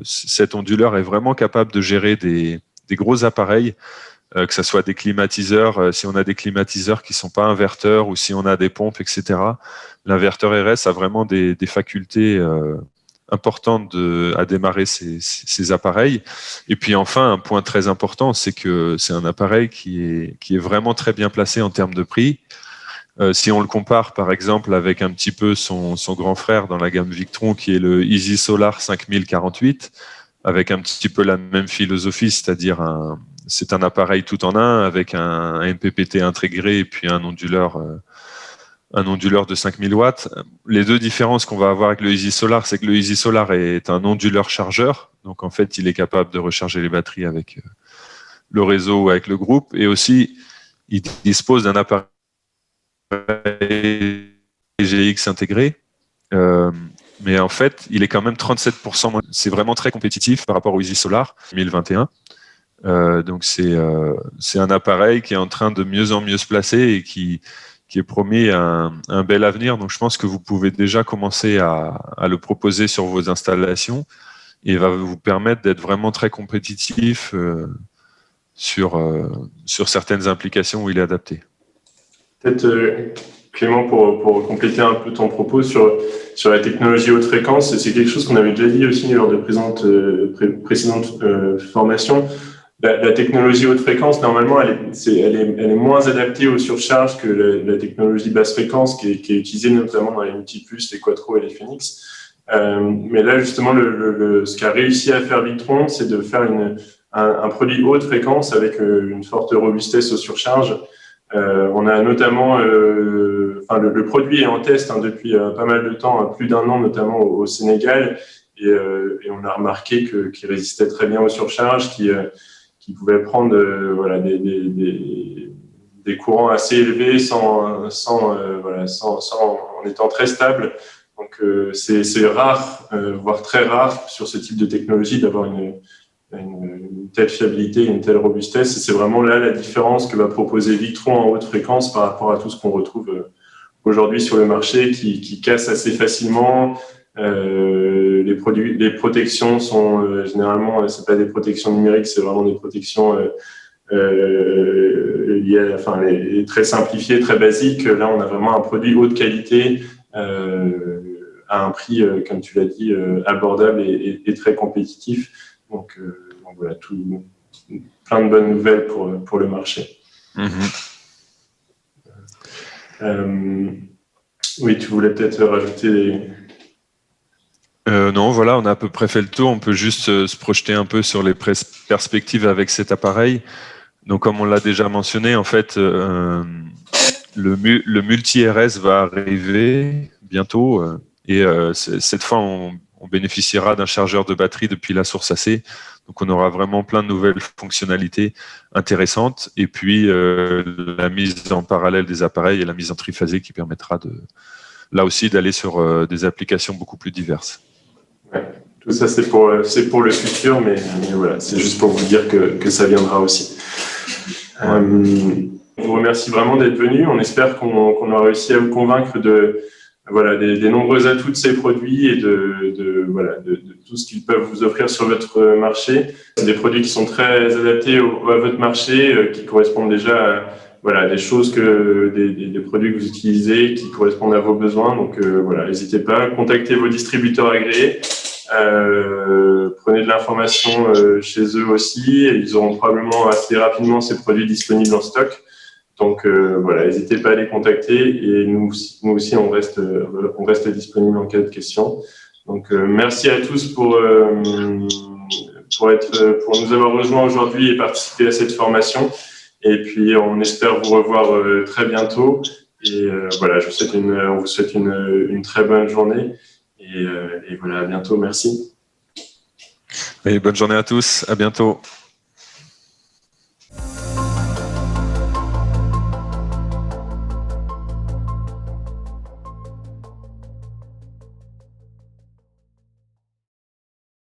cet onduleur est vraiment capable de gérer des gros appareils, que ce soit des climatiseurs, si on a des climatiseurs qui ne sont pas inverteurs ou si on a des pompes, etc. L'inverteur RS a vraiment des facultés importantes à démarrer ces appareils. Et puis enfin, un point très important, c'est que c'est un appareil qui est vraiment très bien placé en termes de prix. Si on le compare par exemple avec un petit peu son grand frère dans la gamme Victron, qui est le Easy Solar 5048, avec un petit peu la même philosophie, c'est-à-dire c'est un appareil tout en un avec un MPPT intégré et puis un onduleur de 5000 watts. Les deux différences qu'on va avoir avec le Easy Solar, c'est que le Easy Solar est un onduleur chargeur. Donc, en fait, il est capable de recharger les batteries avec le réseau ou avec le groupe. Et aussi, il dispose d'un appareil GX intégré. Mais en fait, il est quand même 37% moins. C'est vraiment très compétitif par rapport au Easy Solar 2021. Donc, c'est un appareil qui est en train de mieux en mieux se placer et qui est promis un bel avenir. Donc, je pense que vous pouvez déjà commencer à le proposer sur vos installations et va vous permettre d'être vraiment très compétitif sur certaines applications où il est adapté. Peut-être, Clément, pour compléter un peu ton propos sur la technologie haute fréquence, c'est quelque chose qu'on avait déjà dit aussi lors de précédentes formations. La technologie haute fréquence, normalement, elle est moins adaptée aux surcharges que la technologie basse fréquence qui est utilisée notamment dans les multipuces, les Quattro et les Phoenix. Mais là, justement, ce qu'a réussi à faire Victron, c'est de faire un produit haute fréquence avec une forte robustesse aux surcharges. On a notamment, le produit est en test depuis pas mal de temps, plus d'un an, notamment au Sénégal, et on a remarqué qu'il résistait très bien aux surcharges, qui pouvait prendre des courants assez élevés en étant très stable. Donc c'est rare, voire très rare sur ce type de technologie d'avoir une telle fiabilité, une telle robustesse. Et c'est vraiment là la différence que va proposer Victron en haute fréquence par rapport à tout ce qu'on retrouve aujourd'hui sur le marché, qui casse assez facilement. Les protections sont généralement, c'est pas des protections numériques, c'est vraiment des protections liées, très simplifiées, très basiques. Là, on a vraiment un produit haute qualité à un prix, comme tu l'as dit, abordable et très compétitif. Donc voilà, plein de bonnes nouvelles pour le marché. Oui, tu voulais peut-être rajouter non, voilà, on a à peu près fait le tour. On peut juste se projeter un peu sur les perspectives avec cet appareil. Donc, comme on l'a déjà mentionné, en fait, le multi-RS va arriver bientôt. Et cette fois, on bénéficiera d'un chargeur de batterie depuis la source AC. Donc, on aura vraiment plein de nouvelles fonctionnalités intéressantes. Et puis, la mise en parallèle des appareils et la mise en triphasé qui permettra là aussi d'aller sur des applications beaucoup plus diverses. Ouais, tout ça, c'est pour le futur, mais voilà, c'est juste pour vous dire que ça viendra aussi. vous remercie vraiment d'être venus. On espère qu'on aura réussi à vous convaincre des nombreux atouts de ces produits et de tout ce qu'ils peuvent vous offrir sur votre marché. C'est des produits qui sont très adaptés à votre marché, qui correspondent déjà à des choses des produits que vous utilisez, qui correspondent à vos besoins. Donc n'hésitez pas, contactez vos distributeurs agréés. Prenez de l'information chez eux aussi. Ils auront probablement assez rapidement ces produits disponibles en stock. Donc n'hésitez pas à les contacter et nous aussi on reste disponible en cas de questions. Donc merci à tous pour nous avoir rejoints aujourd'hui et participer à cette formation. Et puis on espère vous revoir très bientôt. Et on vous souhaite une très bonne journée. Et à bientôt. Merci. Et bonne journée à tous. À bientôt.